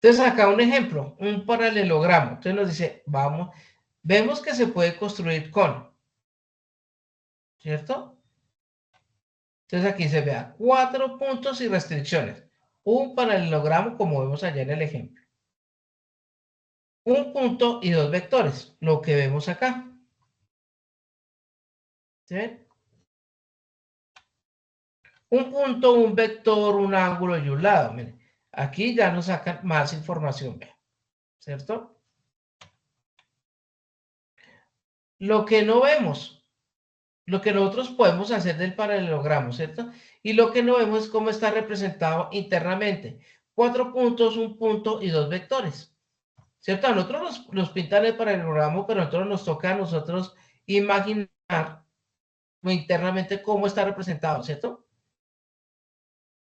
Entonces acá un ejemplo, un paralelogramo. Entonces nos dice, vamos, vemos que se puede construir con, ¿cierto? Entonces aquí se vea 4 puntos y restricciones. Un paralelogramo como vemos allá en el ejemplo. Un punto y 2 vectores, lo que vemos acá. ¿Sí? Un punto, un vector, un ángulo y un lado. Miren, aquí ya nos sacan más información, ¿cierto? Lo que no vemos, lo que nosotros podemos hacer del paralelogramo, ¿cierto? Y lo que no vemos es cómo está representado internamente. 4 puntos, un punto y 2 vectores, ¿cierto? A nosotros nos pintan el paralelogramo, pero a nosotros nos toca a nosotros imaginar internamente cómo está representado, ¿cierto?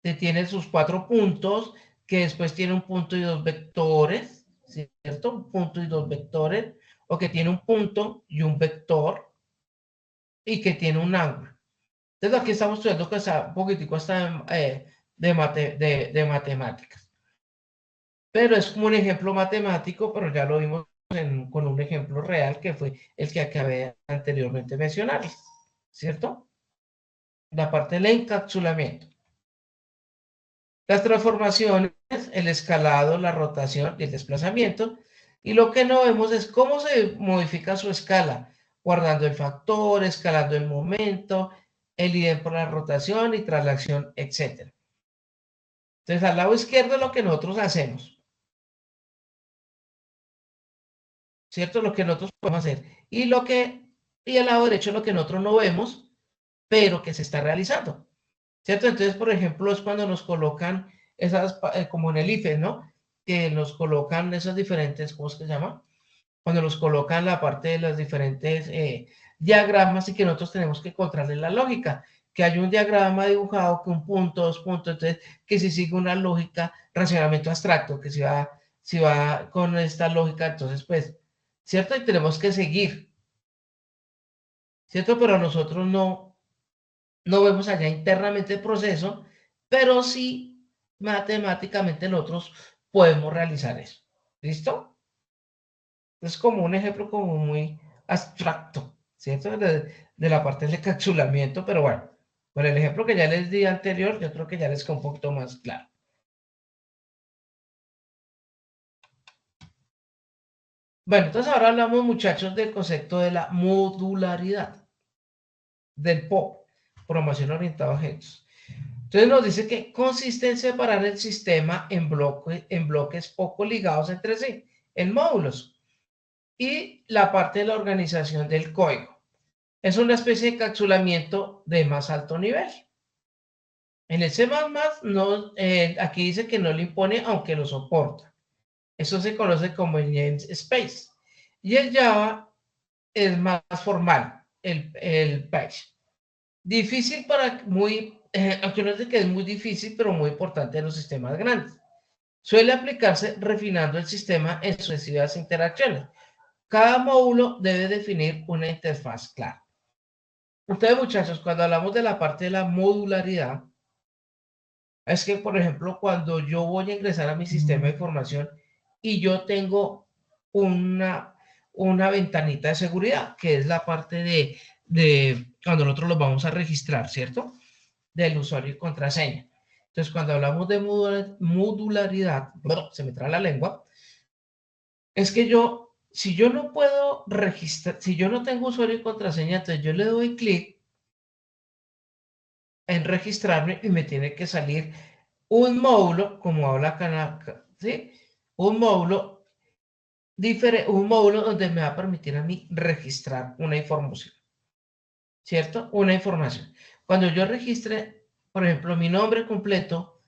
Que tiene sus 4 puntos, que después tiene un punto y 2 vectores, ¿cierto? Un punto y 2 vectores, o que tiene un punto y un vector, y que tiene un ángulo. Entonces aquí estamos estudiando que está un poquitico hasta de matemáticas. Pero es como un ejemplo matemático, pero ya lo vimos con un ejemplo real que fue el que acabé anteriormente de mencionar, ¿cierto? La parte del encapsulamiento. Las transformaciones, el escalado, la rotación y el desplazamiento. Y lo que no vemos es cómo se modifica su escala, guardando el factor, escalando el momento, el iden por la rotación y traslación, etc. Entonces, al lado izquierdo es lo que nosotros hacemos, ¿cierto? Lo que nosotros podemos hacer. Y al lado derecho es lo que nosotros no vemos, pero que se está realizando, ¿cierto? Entonces, por ejemplo, es cuando nos colocan esas, como en el IFE, ¿no? Que nos colocan esas diferentes, ¿cómo se llama? Cuando nos colocan la parte de los diferentes diagramas y que nosotros tenemos que encontrarle la lógica, que hay un diagrama dibujado con un punto, 2 puntos, entonces que si sigue una lógica, racionamiento abstracto, que si va con esta lógica, entonces pues, ¿cierto? Y tenemos que seguir, ¿cierto? Pero nosotros no vemos allá internamente el proceso, pero sí matemáticamente nosotros podemos realizar eso. ¿Listo? Es como un ejemplo como muy abstracto, ¿cierto? De la parte del encapsulamiento, pero bueno, con el ejemplo que ya les di anterior, yo creo que ya les quedó un poquito más claro. Bueno, entonces ahora hablamos, muchachos, del concepto de la modularidad, del POP, programación orientada a objetos. Entonces nos dice que consiste en separar el sistema en bloques poco ligados entre sí, en módulos, y la parte de la organización del código. Es una especie de encapsulamiento de más alto nivel. En el C++, no, aquí dice que no le impone, aunque lo soporta. Eso se conoce como el namespace. Y el Java es más formal, el patch. Difícil para aunque no sé que es muy difícil, pero muy importante en los sistemas grandes. Suele aplicarse refinando el sistema en sucesivas interacciones. Cada módulo debe definir una interfaz clara. Ustedes, muchachos, cuando hablamos de la parte de la modularidad, es que, por ejemplo, cuando yo voy a ingresar a mi sistema de información y yo tengo una ventanita de seguridad, que es la parte de cuando nosotros los vamos a registrar, ¿cierto? Del usuario y contraseña. Entonces, cuando hablamos de modularidad, bueno, se me trae la lengua, es que si yo no puedo registrar, si yo no tengo usuario y contraseña, entonces yo le doy clic en registrarme y me tiene que salir un módulo, como habla acá, ¿sí? un módulo un módulo donde me va a permitir a mí registrar una información, ¿cierto? Una información. Cuando yo registre, por ejemplo, mi nombre completo,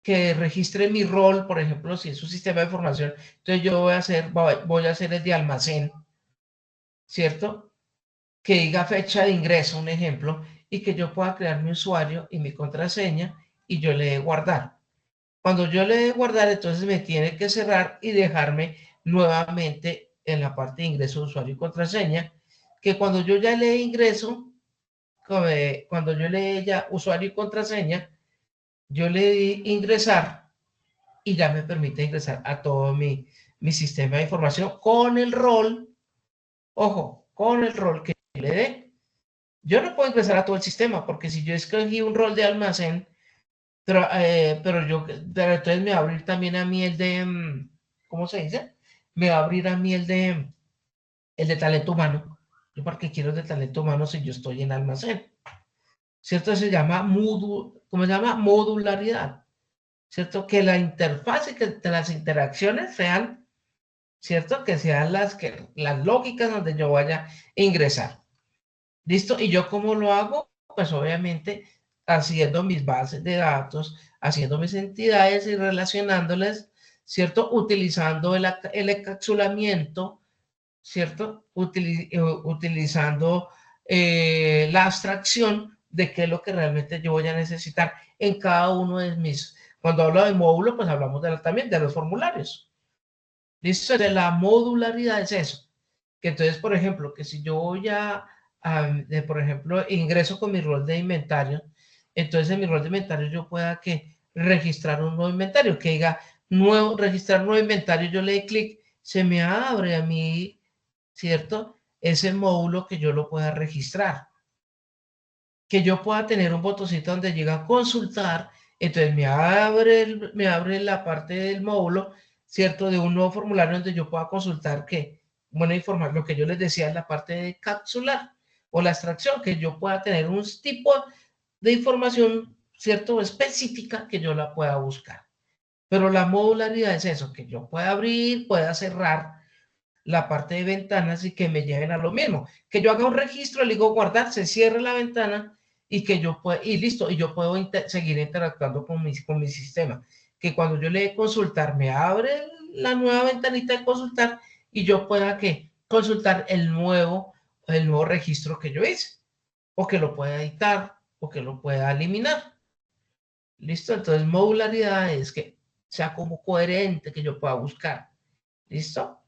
que registre mi rol, por ejemplo, si es un sistema de información, entonces yo voy a hacer el de almacén, ¿cierto? Que diga fecha de ingreso, un ejemplo, y que yo pueda crear mi usuario y mi contraseña y yo le dé guardar. Cuando yo le dé guardar, entonces me tiene que cerrar y dejarme nuevamente en la parte de ingreso de usuario y contraseña, que cuando yo ya le dé ingreso, cuando yo le dé ya usuario y contraseña, yo le di ingresar y ya me permite ingresar a todo mi sistema de información con el rol, ojo, con el rol que le dé. Yo no puedo ingresar a todo el sistema porque si yo escogí un rol de almacén, pero entonces me va a abrir también a mí el de, ¿cómo se dice? Me va a abrir a mí el de talento humano. Yo porque quiero el de talento humano si yo estoy en almacén. ¿Cierto? ¿Cómo se llama? Modularidad. ¿Cierto? Que la interfaz y que las interacciones sean, ¿cierto? Que sean las lógicas donde yo vaya a ingresar. ¿Listo? ¿Y yo cómo lo hago? Pues obviamente haciendo mis bases de datos, haciendo mis entidades y relacionándoles, ¿cierto? Utilizando el encapsulamiento, ¿cierto? Utilizando la abstracción de qué es lo que realmente yo voy a necesitar en cada uno de mis... Cuando hablo de módulo, pues hablamos también de los formularios. ¿Listo? De la modularidad es eso. Que entonces, por ejemplo, que si yo voy por ejemplo, ingreso con mi rol de inventario, entonces en mi rol de inventario yo pueda que registrar un nuevo inventario, que diga registrar nuevo inventario, yo le doy clic, se me abre a mí, ¿cierto? Ese módulo que yo lo pueda registrar. Que yo pueda tener un botoncito donde llega a consultar, entonces me abre la parte del módulo, ¿cierto? De un nuevo formulario donde yo pueda consultar informar lo que yo les decía en la parte de capsular o la extracción, que yo pueda tener un tipo de información, ¿cierto? Específica que yo la pueda buscar. Pero la modularidad es eso, que yo pueda abrir, pueda cerrar la parte de ventanas y que me lleven a lo mismo. Que yo haga un registro, le digo guardar, se cierre la ventana y que yo pueda, y listo, y yo puedo seguir interactuando con mi sistema. Que cuando yo le dé consultar, me abre la nueva ventanita de consultar y yo pueda que consultar el nuevo registro que yo hice. O que lo pueda editar o que lo pueda eliminar. ¿Listo? Entonces, modularidad es que sea como coherente, que yo pueda buscar. ¿Listo?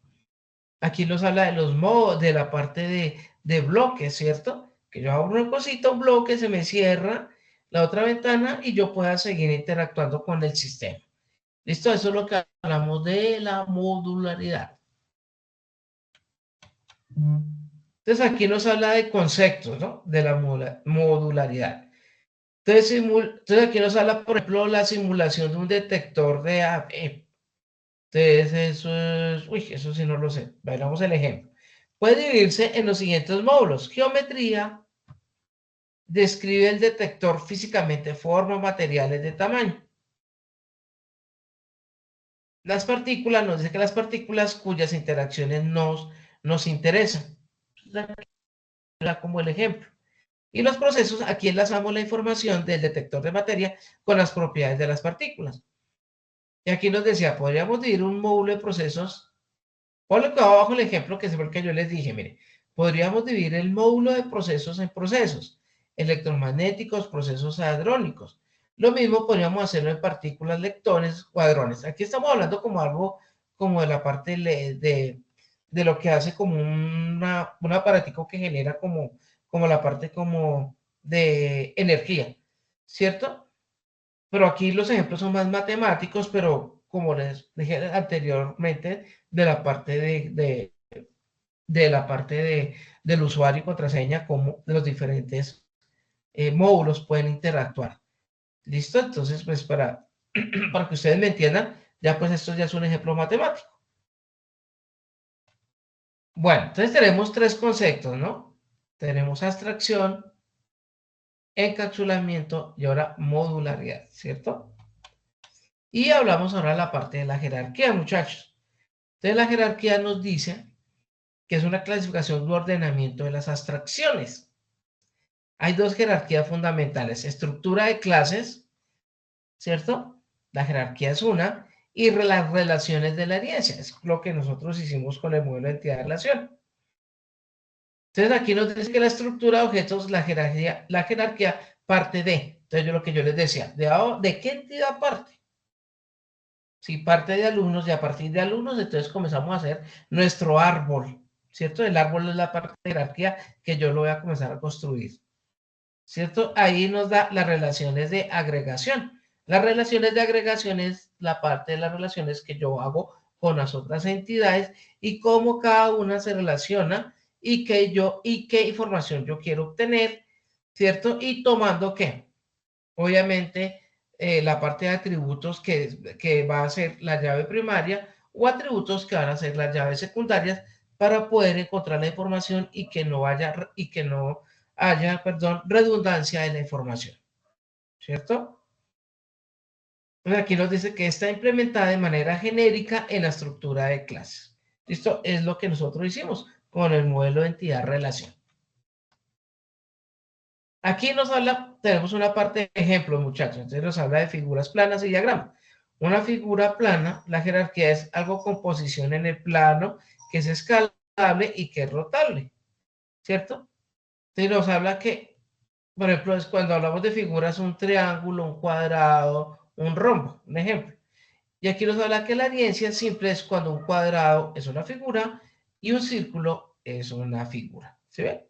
Aquí nos habla de los modos, de la parte de bloques, ¿cierto? Que yo abro una cosita, un bloque, se me cierra la otra ventana y yo pueda seguir interactuando con el sistema. ¿Listo? Eso es lo que hablamos de la modularidad. Entonces aquí nos habla de conceptos, ¿no? De la modularidad. Entonces aquí nos habla, por ejemplo, la simulación de un detector de AV. Entonces eso es, eso sí no lo sé. Veamos el ejemplo. Puede dividirse en los siguientes módulos. Geometría, describe el detector físicamente, forma, materiales de tamaño. Las partículas, nos dice que las partículas cuyas interacciones nos interesan. Como el ejemplo. Y los procesos, aquí enlazamos la información del detector de materia con las propiedades de las partículas. Y aquí nos decía, podríamos dividir un módulo de procesos. Ponle que abajo el ejemplo que es el que yo les dije, mire, podríamos dividir el módulo de procesos en procesos electromagnéticos, procesos hadrónicos. Lo mismo podríamos hacerlo en partículas, lectones, cuadrones. Aquí estamos hablando como algo como de la parte de lo que hace como un aparatico que genera como la parte como de energía, ¿cierto? Pero aquí los ejemplos son más matemáticos, pero como les dije anteriormente, de la parte del usuario y contraseña, como los diferentes módulos pueden interactuar. ¿Listo? Entonces, pues para que ustedes me entiendan, ya pues esto ya es un ejemplo matemático. Bueno, entonces tenemos tres conceptos, ¿no? Tenemos abstracción, encapsulamiento y ahora modularidad, ¿cierto? Y hablamos ahora de la parte de la jerarquía, muchachos. Entonces la jerarquía nos dice que es una clasificación de ordenamiento de las abstracciones. Hay dos jerarquías fundamentales, estructura de clases, ¿cierto? La jerarquía es una, y las relaciones de la herencia, es lo que nosotros hicimos con el modelo de entidad-relación. Entonces aquí nos dice que la estructura de objetos, la jerarquía parte de, entonces lo que yo les decía, ¿de qué entidad parte? Si parte de alumnos y a partir de alumnos, entonces comenzamos a hacer nuestro árbol, ¿cierto? El árbol es la parte de jerarquía que yo lo voy a comenzar a construir, ¿cierto? Ahí nos da las relaciones de agregación. Las relaciones de agregación es la parte de las relaciones que yo hago con las otras entidades y cómo cada una se relaciona y qué información yo quiero obtener, ¿cierto? Y tomando qué, obviamente, la parte de atributos que va a ser la llave primaria o atributos que van a ser las llaves secundarias para poder encontrar la información y que no haya, perdón, redundancia en la información, ¿cierto? Entonces aquí nos dice que está implementada de manera genérica en la estructura de clases. Esto es lo que nosotros hicimos con el modelo de entidad-relación. Aquí nos habla, tenemos una parte de ejemplo, muchachos. Entonces nos habla de figuras planas y diagramas. Una figura plana, la jerarquía es algo con posición en el plano, que es escalable y que es rotable, ¿cierto? Entonces nos habla que, por ejemplo, es cuando hablamos de figuras, un triángulo, un cuadrado, un rombo, un ejemplo. Y aquí nos habla que la herencia simple es cuando un cuadrado es una figura y un círculo es una figura. ¿Se ve?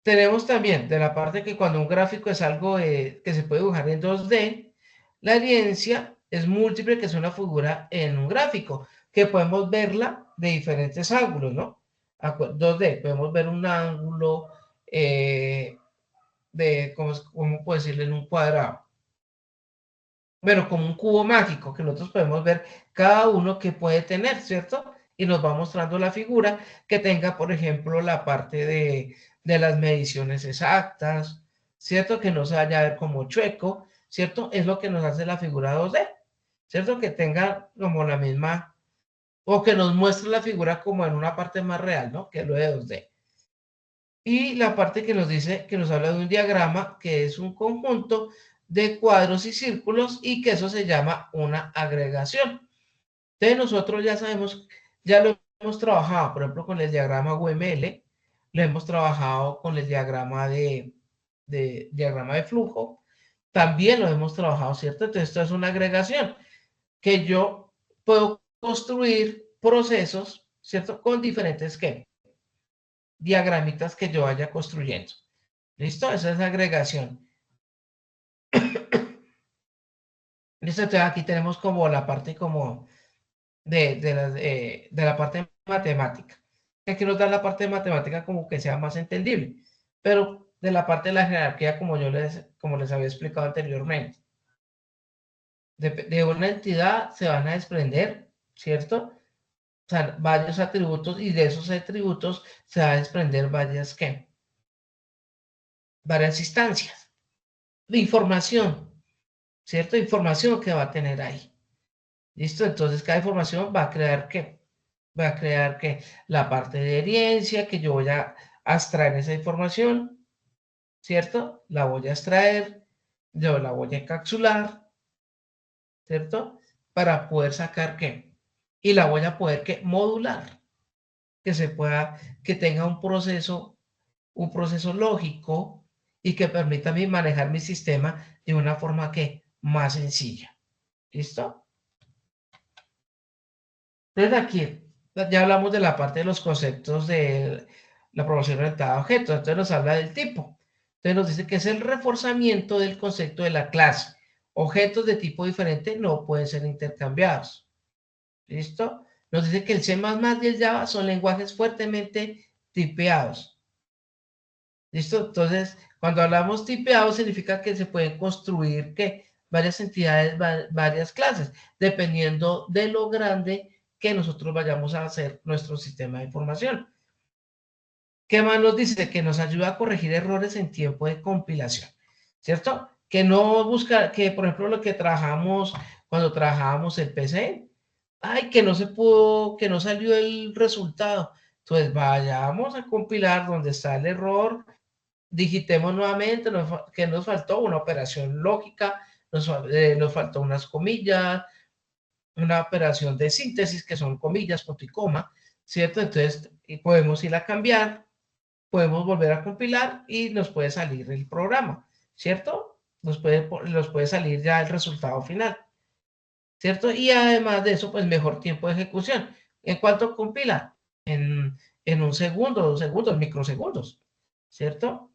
Tenemos también de la parte que cuando un gráfico es algo que se puede dibujar en 2D, la herencia es múltiple, que es una figura en un gráfico, que podemos verla de diferentes ángulos, ¿no? 2D, podemos ver un ángulo ¿cómo puedo decirle? En un cuadrado. Bueno, como un cubo mágico, que nosotros podemos ver cada uno que puede tener, ¿cierto? Y nos va mostrando la figura que tenga, por ejemplo, la parte de las mediciones exactas, ¿cierto? Que no se vaya a ver como chueco, ¿cierto? Es lo que nos hace la figura 2D, ¿cierto? Que tenga como la misma, o que nos muestre la figura como en una parte más real, ¿no? Que lo de 2D. Y la parte que nos dice, que nos habla de un diagrama, que es un conjunto de cuadros y círculos y que eso se llama una agregación. Entonces nosotros ya sabemos, ya lo hemos trabajado, por ejemplo, con el diagrama UML, lo hemos trabajado con el diagrama diagrama de flujo, también lo hemos trabajado, ¿cierto? Entonces esto es una agregación, que yo puedo construir procesos, ¿cierto? Con diferentes diagramitas que yo vaya construyendo. ¿Listo? Esa es la agregación. Listo, entonces aquí tenemos como la parte como de la parte matemática. Aquí nos da la parte de matemática como que sea más entendible, pero de la parte de la jerarquía como les había explicado anteriormente. De una entidad se van a desprender, ¿cierto? O sea, varios atributos y de esos atributos se va a desprender varias instancias de información, ¿cierto? Información que va a tener ahí. ¿Listo? Entonces cada información va a crear ¿qué? Va a crear que la parte de herencia, que yo voy a extraer esa información, ¿cierto? La voy a extraer, yo la voy a encapsular, ¿cierto? Para poder sacar ¿qué? Y la voy a poder ¿qué? Modular, que tenga un proceso lógico y que permita a mí manejar mi sistema de una forma que más sencilla. ¿Listo? Entonces aquí ya hablamos de la parte de los conceptos de la programación orientada a objetos. Entonces nos habla del tipo. Entonces nos dice que es el reforzamiento del concepto de la clase. Objetos de tipo diferente no pueden ser intercambiados. ¿Listo? Nos dice que el C++ y el Java son lenguajes fuertemente tipeados. ¿Listo? Entonces, cuando hablamos tipeado significa que se pueden construir varias entidades, varias clases, dependiendo de lo grande que nosotros vayamos a hacer nuestro sistema de información. ¿Qué más nos dice? Que nos ayuda a corregir errores en tiempo de compilación, ¿cierto? que no busca, que por ejemplo lo que trabajamos cuando trabajábamos el PC, ay, que no se pudo, que no salió el resultado. Entonces vayamos a compilar donde está el error, digitemos nuevamente que nos faltó una operación lógica, nos faltó unas comillas, una operación de síntesis que son comillas, punto y coma, ¿cierto? Entonces podemos ir a cambiar, podemos volver a compilar y nos puede salir el programa, ¿cierto? Nos puede salir ya el resultado final, ¿cierto? Y además de eso, pues mejor tiempo de ejecución. ¿En cuánto compila? En un segundo, 2 segundos, microsegundos, ¿cierto?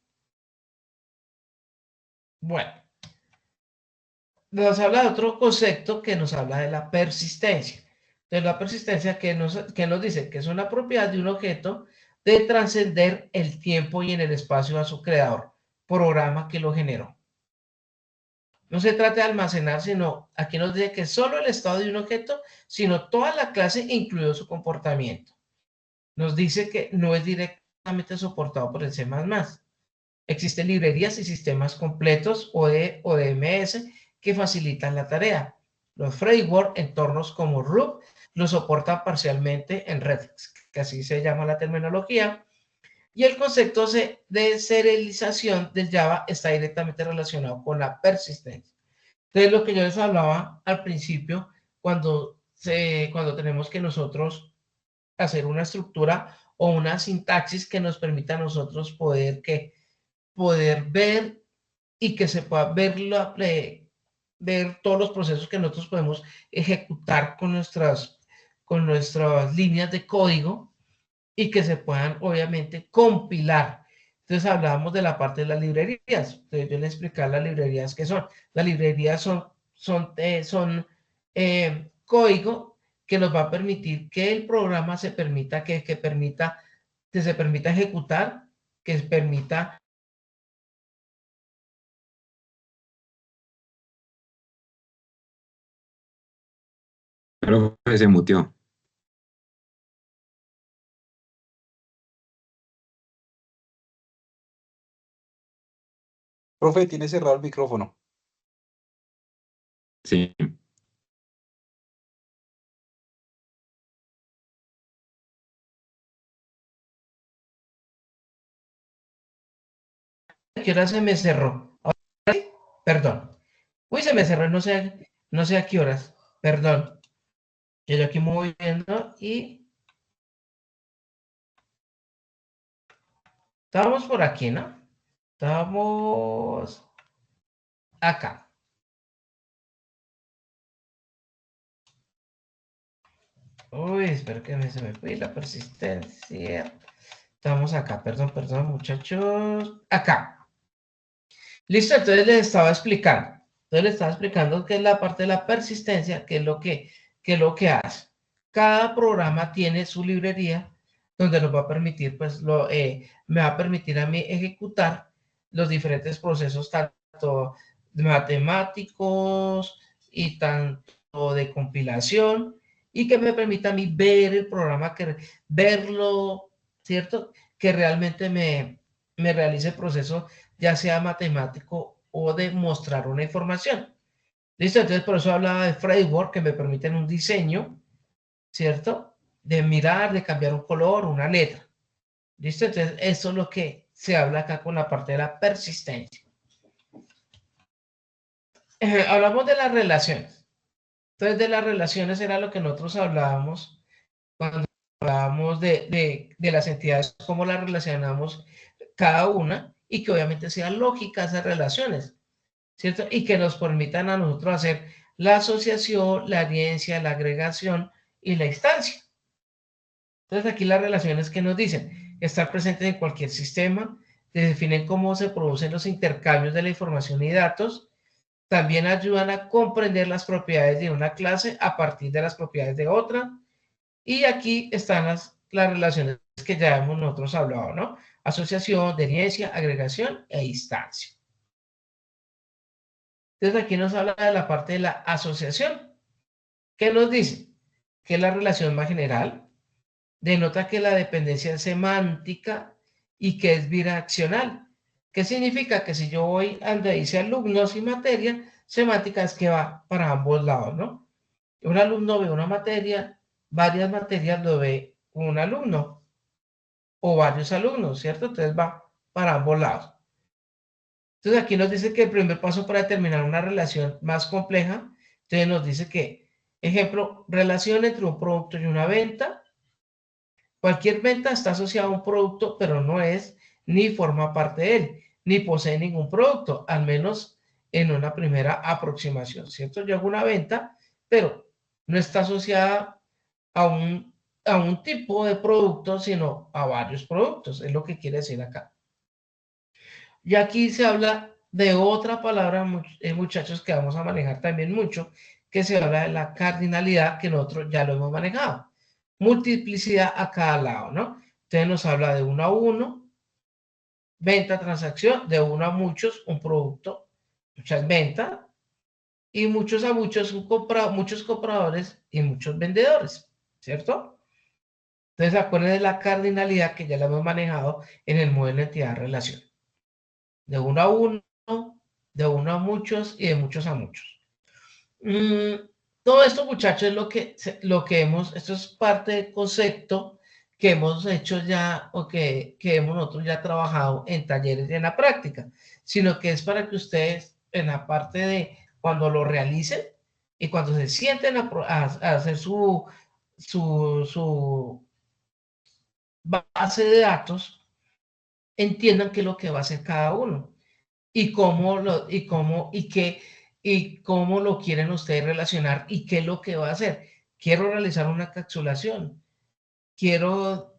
Bueno, nos habla de otro concepto que nos habla de la persistencia. Entonces, la persistencia que nos dice que es una propiedad de un objeto de trascender el tiempo y en el espacio a su creador, programa que lo generó. No se trata de almacenar, sino aquí nos dice que solo el estado de un objeto, sino toda la clase, incluido su comportamiento. Nos dice que no es directamente soportado por el C++. Existen librerías y sistemas completos o DMS que facilitan la tarea. Los framework, entornos como Ruby, lo soportan parcialmente en Redux, que así se llama la terminología. Y el concepto de serialización del Java está directamente relacionado con la persistencia. Entonces, lo que yo les hablaba al principio, cuando tenemos que nosotros hacer una estructura o una sintaxis que nos permita a nosotros poder ver y que se pueda ver todos los procesos que nosotros podemos ejecutar con nuestras líneas de código y que se puedan obviamente compilar. Entonces hablábamos de la parte de las librerías. Entonces yo les explicaba las librerías que son. Las librerías son código que nos va a permitir que el programa se permita, que se permita ejecutar, que se permita. Pero se muteó. Profe, tiene cerrado el micrófono. Sí. ¿Qué hora se me cerró? ¿Ahora sí? Perdón. Uy, se me cerró, no sé a qué horas. Perdón. Yo aquí moviendo y estábamos por aquí, ¿no? Estamos acá. Uy, espero que se me fue la persistencia. Estamos acá, perdón, muchachos. Acá. Listo, entonces les estaba explicando. Entonces les estaba explicando qué es la parte de la persistencia, qué es lo que hace. Cada programa tiene su librería donde nos va a permitir, pues, me va a permitir a mí ejecutar los diferentes procesos, tanto matemáticos y tanto de compilación, y que me permita a mí ver el programa, verlo, ¿cierto? Que realmente me realice el proceso, ya sea matemático o de mostrar una información. ¿Listo? Entonces, por eso hablaba de framework que me permiten un diseño, ¿cierto? De mirar, de cambiar un color, una letra. ¿Listo? Entonces, eso es lo que se habla acá con la parte de la persistencia. Hablamos de las relaciones. Entonces, de las relaciones era lo que nosotros hablábamos cuando hablábamos de las entidades, cómo las relacionamos cada una y que obviamente sean lógicas esas relaciones, ¿cierto? Y que nos permitan a nosotros hacer la asociación, la herencia, la agregación y la instancia. Entonces aquí las relaciones que nos dicen, estar presentes en cualquier sistema, definen cómo se producen los intercambios de la información y datos, también ayudan a comprender las propiedades de una clase a partir de las propiedades de otra, y aquí están las relaciones que ya hemos nosotros hablado, ¿no? Asociación, herencia, agregación e instancia. Entonces aquí nos habla de la parte de la asociación. ¿Qué nos dice? Que es la relación más general, denota que la dependencia es semántica y que es bidireccional. ¿Qué significa? Que si yo voy donde dice alumnos y materia, semántica es que va para ambos lados, ¿no? Un alumno ve una materia, varias materias lo ve un alumno o varios alumnos, ¿cierto? Entonces va para ambos lados. Entonces aquí nos dice que el primer paso para determinar una relación más compleja, entonces nos dice que, ejemplo, relación entre un producto y una venta. Cualquier venta está asociada a un producto, pero no es ni forma parte de él, ni posee ningún producto, al menos en una primera aproximación, ¿cierto? Yo hago una venta, pero no está asociada a un tipo de producto, sino a varios productos, es lo que quiere decir acá. Y aquí se habla de otra palabra, muchachos, que vamos a manejar también mucho, que se habla de la cardinalidad, que nosotros ya lo hemos manejado. Multiplicidad a cada lado, ¿no? Entonces nos habla de 1 a 1, venta, transacción, de 1 a muchos, un producto, muchas ventas, y muchos a muchos, muchos compradores y muchos vendedores, ¿cierto? Entonces acuérdense de la cardinalidad que ya la hemos manejado en el modelo de entidad-relación. De 1 a 1, de 1 a muchos y de muchos a muchos. Todo esto, muchachos, es lo que hemos, esto es parte del concepto que hemos hecho ya o que hemos nosotros ya trabajado en talleres y en la práctica, sino que es para que ustedes en la parte de cuando lo realicen y cuando se sienten a hacer su base de datos, entiendan qué es lo que va a hacer cada uno y cómo lo quieren ustedes relacionar y qué es lo que va a hacer. Quiero realizar una capsulación, quiero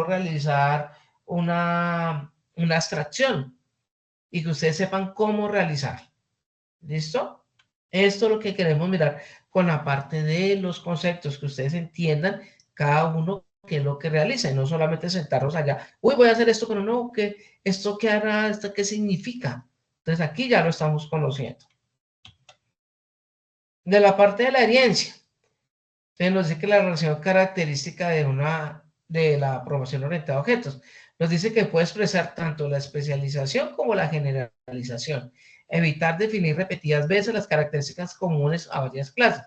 realizar una abstracción y que ustedes sepan cómo realizar. ¿Listo? Esto es lo que queremos mirar con la parte de los conceptos, que ustedes entiendan cada uno qué es lo que realiza y no solamente sentarnos allá, uy, voy a hacer esto, pero no, ¿esto qué hará? ¿Esto qué significa? Entonces aquí ya lo estamos conociendo. De la parte de la herencia, entonces nos dice que la relación característica de la programación orientada a objetos, nos dice que puede expresar tanto la especialización como la generalización. Evitar definir repetidas veces las características comunes a varias clases.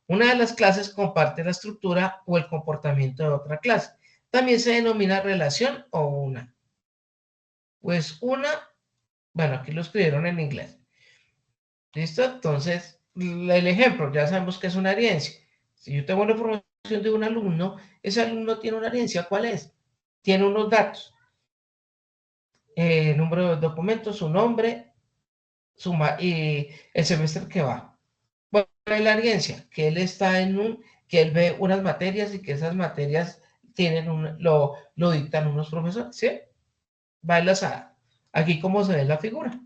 Una de las clases comparte la estructura o el comportamiento de otra clase. También se denomina relación o una. Pues bueno, aquí lo escribieron en inglés. ¿Listo? Entonces, el ejemplo, ya sabemos que es una herencia. Si yo tengo una información de un alumno, ese alumno tiene una herencia, ¿cuál es? Tiene unos datos. Número de documentos, su nombre, y el semestre que va. Bueno, la herencia, que él está que él ve unas materias y que esas materias lo dictan unos profesores, ¿sí? Va enlazada. Aquí como se ve en la figura.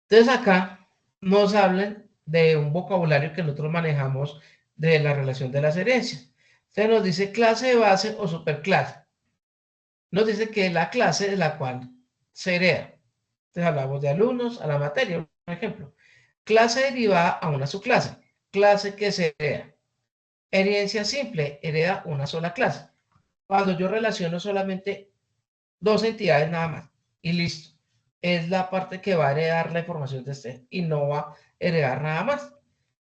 Entonces acá nos hablan de un vocabulario que nosotros manejamos de la relación de las herencias. Se nos dice clase de base o superclase. Nos dice que es la clase de la cual se hereda. Entonces hablamos de alumnos a la materia, por ejemplo. Clase derivada a una subclase. Clase que se hereda. Herencia simple, hereda una sola clase. Cuando yo relaciono solamente dos entidades nada más y listo. Es la parte que va a heredar la información de este y no va a heredar nada más.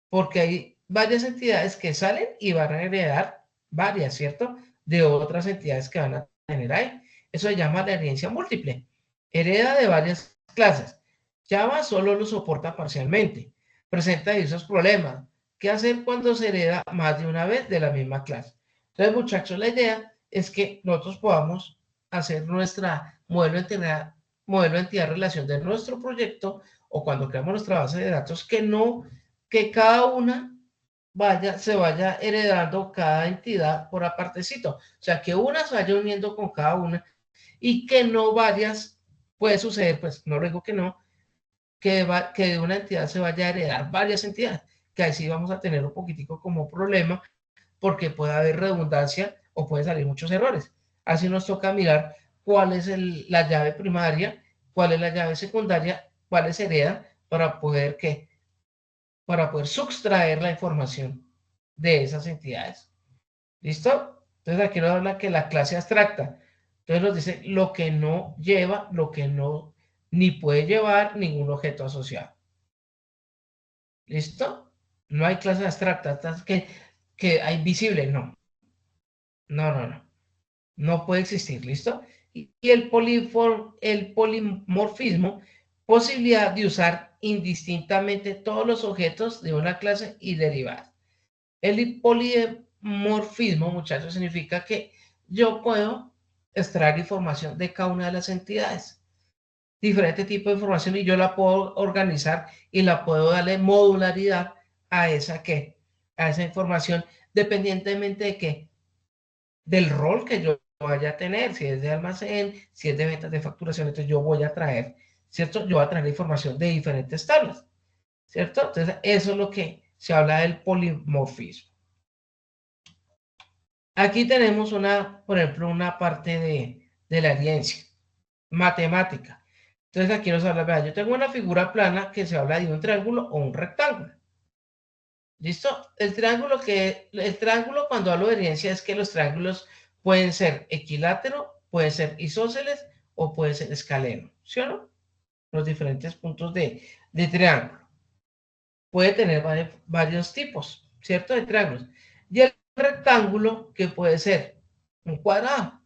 Porque hay varias entidades que salen y van a heredar varias, ¿cierto? De otras entidades que van a tener ahí. Eso se llama la herencia múltiple. Hereda de varias clases. Java solo lo soporta parcialmente. Presenta diversos problemas. ¿Qué hacer cuando se hereda más de una vez de la misma clase? Entonces, muchachos, la idea es que nosotros podamos hacer nuestra modelo de entidad relación de nuestro proyecto o cuando creamos nuestra base de datos que cada una se vaya heredando cada entidad por apartecito. O sea, que una se vaya uniendo con cada una y que no varias, puede suceder, pues no lo digo que no, que de una entidad se vaya a heredar varias entidades, que ahí sí vamos a tener un poquitico como problema porque puede haber redundancia o pueden salir muchos errores. Así nos toca mirar cuál es la llave primaria, cuál es la llave secundaria, cuáles heredan para poder sustraer la información de esas entidades. ¿Listo? Entonces aquí nos habla que la clase abstracta Entonces nos dice lo que no lleva, lo que no, ni puede llevar ningún objeto asociado. ¿Listo? No hay clases abstractas que hay visibles, no. No. No puede existir, ¿listo? Y el polimorfismo, posibilidad de usar indistintamente todos los objetos de una clase y derivadas. El polimorfismo, muchachos, significa que yo puedo extraer información de cada una de las entidades, diferente tipo de información, y yo la puedo organizar y la puedo darle modularidad a a esa información, dependientemente de qué, del rol que yo vaya a tener, si es de almacén, si es de ventas, de facturación. Entonces yo voy a traer, ¿cierto? Yo voy a traer información de diferentes tablas, ¿cierto? Entonces eso es lo que se habla del polimorfismo. Aquí tenemos por ejemplo, una parte de la herencia matemática. Entonces aquí nos habla, vea, yo tengo una figura plana que se habla de un triángulo o un rectángulo. ¿Listo? El triángulo cuando hablo de herencia es que los triángulos pueden ser equilátero, pueden ser isósceles o pueden ser escaleno, ¿sí o no? Los diferentes puntos de triángulo. Puede tener varios tipos, ¿cierto? De triángulos. Y el rectángulo que puede ser un cuadrado.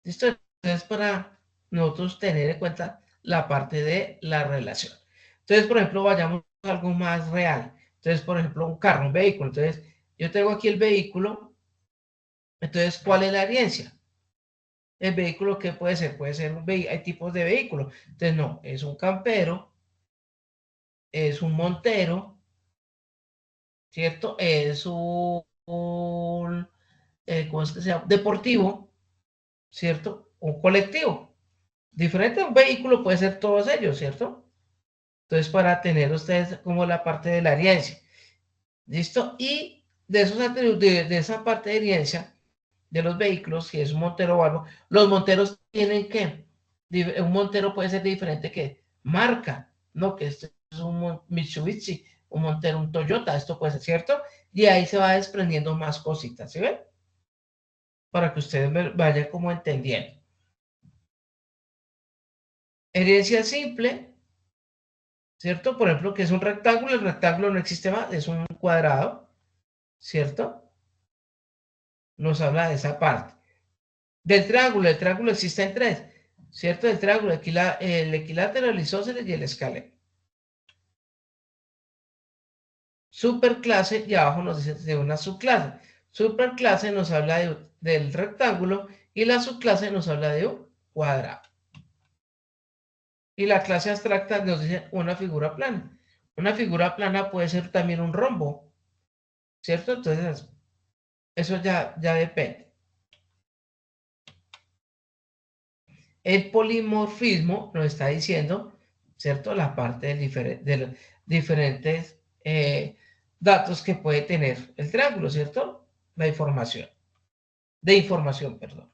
¿Listo? Entonces, para nosotros tener en cuenta la parte de la relación. Entonces, por ejemplo, vayamos a algo más real. Entonces, por ejemplo, un carro, un vehículo. Entonces, yo tengo aquí el vehículo. Entonces, ¿cuál es la herencia? El vehículo, ¿qué puede ser? Puede ser hay tipos de vehículos. Entonces, no, es un campero, es un montero, ¿cierto? Es ¿cómo es que se llama? Deportivo, ¿cierto? Un colectivo. Diferente a un vehículo puede ser todos ellos, ¿cierto? Entonces, para tener ustedes como la parte de la herencia. ¿Listo? Y de esos atributos, de esa parte de herencia de los vehículos, si es un montero o algo, los monteros tienen que, un montero puede ser diferente que marca, ¿no? Que este es un Mitsubishi, un montero, un Toyota, esto puede ser, ¿cierto? Y ahí se va desprendiendo más cositas, ¿sí ven? Para que ustedes vayan como entendiendo. Herencia simple, ¿cierto? Por ejemplo, que es un rectángulo, el rectángulo no existe más, es un cuadrado, ¿cierto? Nos habla de esa parte. Del triángulo, el triángulo existe en tres, ¿cierto? El triángulo, el equilátero, el isósceles y el escaleno. Superclase, y abajo nos dice de una subclase. Superclase nos habla del rectángulo y la subclase nos habla de un cuadrado. Y la clase abstracta nos dice una figura plana. Una figura plana puede ser también un rombo, ¿cierto? Entonces, eso ya depende. El polimorfismo nos está diciendo, ¿cierto? La parte de los diferentes datos que puede tener el triángulo, ¿cierto? La información. De información, perdón.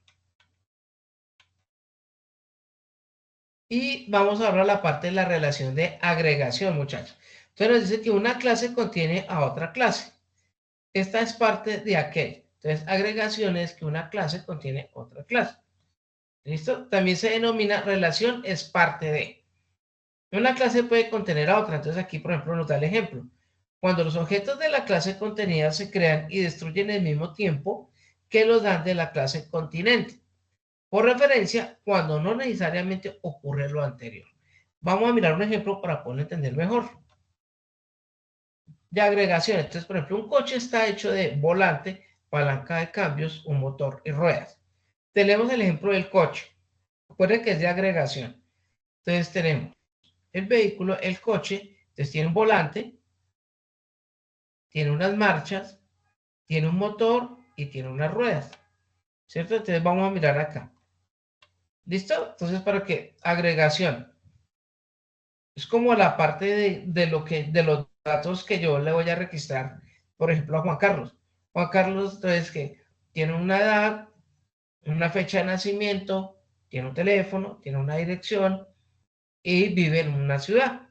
Y vamos a hablar la parte de la relación de agregación, muchachos. Entonces nos dice que una clase contiene a otra clase. Esta es parte de aquel. Entonces, agregación es que una clase contiene otra clase. ¿Listo? También se denomina relación, es parte de. Una clase puede contener a otra. Entonces, aquí, por ejemplo, nos da el ejemplo. Cuando los objetos de la clase contenida se crean y destruyen al mismo tiempo que los dan de la clase continente. Por referencia, cuando no necesariamente ocurre lo anterior. Vamos a mirar un ejemplo para poder entender mejor. De agregación. Entonces, por ejemplo, un coche está hecho de volante, palanca de cambios, un motor y ruedas. Tenemos el ejemplo del coche. Recuerden que es de agregación. Entonces tenemos el vehículo, el coche, entonces tiene un volante, tiene unas marchas, tiene un motor y tiene unas ruedas. ¿Cierto? Entonces vamos a mirar acá. ¿Listo? Entonces, ¿para qué? Agregación. Es como la parte de los datos que yo le voy a registrar, por ejemplo, a Juan Carlos. Juan Carlos, entonces, que tiene una edad, una fecha de nacimiento, tiene un teléfono, tiene una dirección y vive en una ciudad,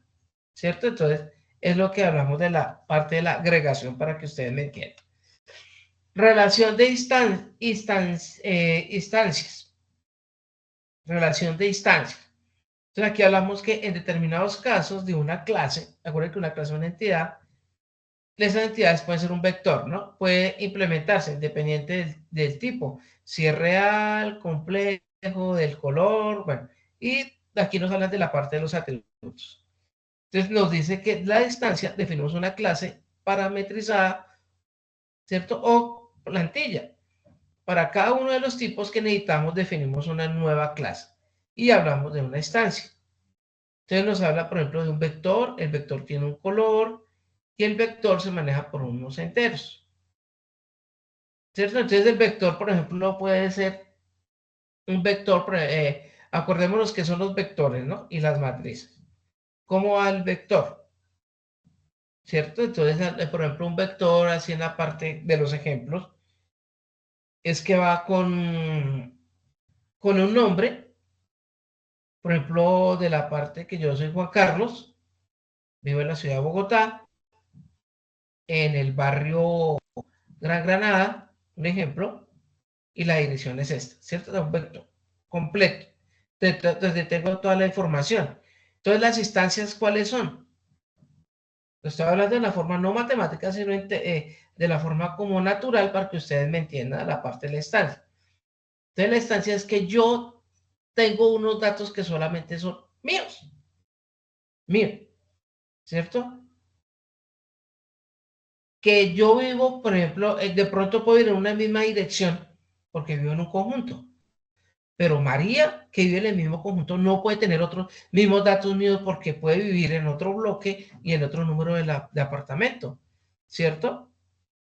¿cierto? Entonces, es lo que hablamos de la parte de la agregación para que ustedes me entiendan. Relación de instancias. relación de instancia. Entonces aquí hablamos que en determinados casos de una clase, acuérdense que una clase es una entidad, esas entidades pueden ser un vector, ¿no? Puede implementarse independiente del tipo, si es real, complejo, del color, bueno, y aquí nos hablan de la parte de los atributos. Entonces nos dice que la distancia definimos una clase parametrizada, ¿cierto? O plantilla. Para cada uno de los tipos que necesitamos definimos una nueva clase y hablamos de una instancia. Entonces nos habla, por ejemplo, de un vector, el vector tiene un color y el vector se maneja por unos enteros. ¿Cierto? Entonces el vector, por ejemplo, puede ser un vector, acordémonos que son los vectores, ¿no? Y las matrices. ¿Cómo va el vector? ¿Cierto? Entonces, por ejemplo, un vector, así en la parte de los ejemplos, es que va con un nombre, por ejemplo, de la parte que yo soy Juan Carlos, vivo en la ciudad de Bogotá, en el barrio Gran Granada, un ejemplo, y la dirección es esta, ¿cierto? De un vector completo. Entonces tengo toda la información. Entonces, las instancias, ¿cuáles son? Estoy hablando de la forma no matemática, sino de la forma como natural para que ustedes me entiendan la parte de la instancia. Entonces, la instancia es que yo tengo unos datos que solamente son míos, ¿cierto? Que yo vivo, por ejemplo, de pronto puedo ir en una misma dirección porque vivo en un conjunto. Pero María, que vive en el mismo conjunto, no puede tener otros mismos datos míos porque puede vivir en otro bloque y en otro número de apartamento, ¿cierto?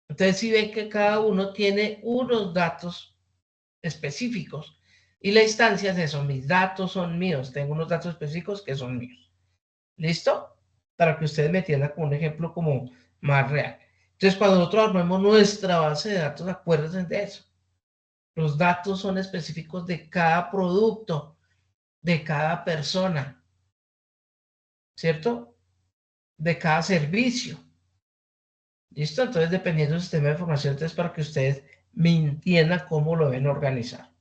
Entonces, si ven que cada uno tiene unos datos específicos y la instancia es eso, mis datos son míos, tengo unos datos específicos que son míos. ¿Listo? Para que ustedes me entiendan con un ejemplo como más real. Entonces, cuando nosotros armemos nuestra base de datos, acuérdense de eso. Los datos son específicos de cada producto, de cada persona, ¿cierto? De cada servicio. ¿Listo? Entonces, dependiendo del sistema de información, entonces para que ustedes me entiendan cómo lo deben organizar.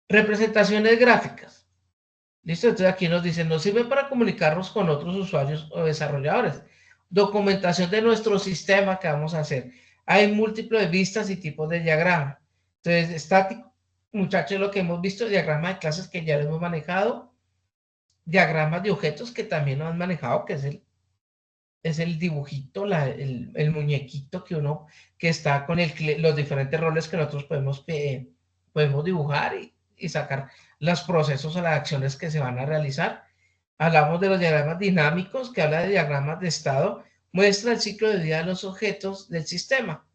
Representaciones gráficas. ¿Listo? Entonces aquí nos dicen, nos sirve para comunicarnos con otros usuarios o desarrolladores. Documentación de nuestro sistema que vamos a hacer. Hay múltiples vistas y tipos de diagrama. Entonces, estático, muchachos, lo que hemos visto, diagrama de clases que ya lo hemos manejado, diagramas de objetos que también lo han manejado, que es el dibujito, el muñequito que está con los diferentes roles que nosotros podemos dibujar y sacar los procesos o las acciones que se van a realizar. Hablamos de los diagramas dinámicos, que habla de diagramas de estado, muestra el ciclo de vida de los objetos del sistema.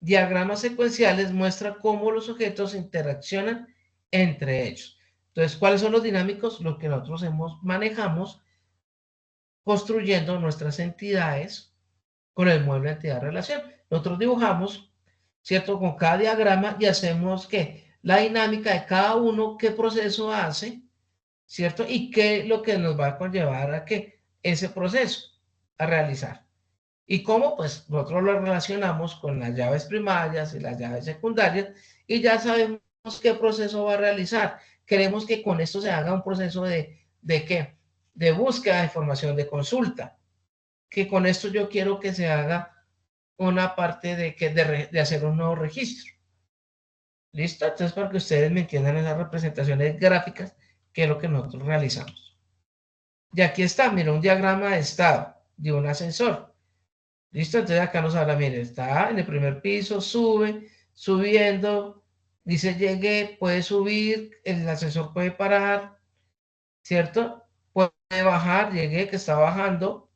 Diagramas secuenciales muestra cómo los objetos interaccionan entre ellos. Entonces, ¿cuáles son los dinámicos? Lo que nosotros manejamos construyendo nuestras entidades con el mueble entidad-relación. Nosotros dibujamos, ¿cierto? Con cada diagrama y hacemos que la dinámica de cada uno, qué proceso hace, ¿cierto? Y qué es lo que nos va a conllevar a que ese proceso a realizar. ¿Y cómo? Pues nosotros lo relacionamos con las llaves primarias y las llaves secundarias y ya sabemos qué proceso va a realizar. Queremos que con esto se haga un proceso ¿de qué? De búsqueda de información, de consulta. Que con esto yo quiero que se haga una parte de hacer un nuevo registro. ¿Listo? Entonces, para que ustedes me entiendan esas representaciones gráficas, que es lo que nosotros realizamos. Y aquí está, mira, un diagrama de estado de un ascensor. ¿Listo? Entonces acá nos habla, mire, está en el primer piso, sube, subiendo, dice llegué, puede subir, el ascensor puede parar, ¿cierto? Puede bajar, llegué, que está bajando,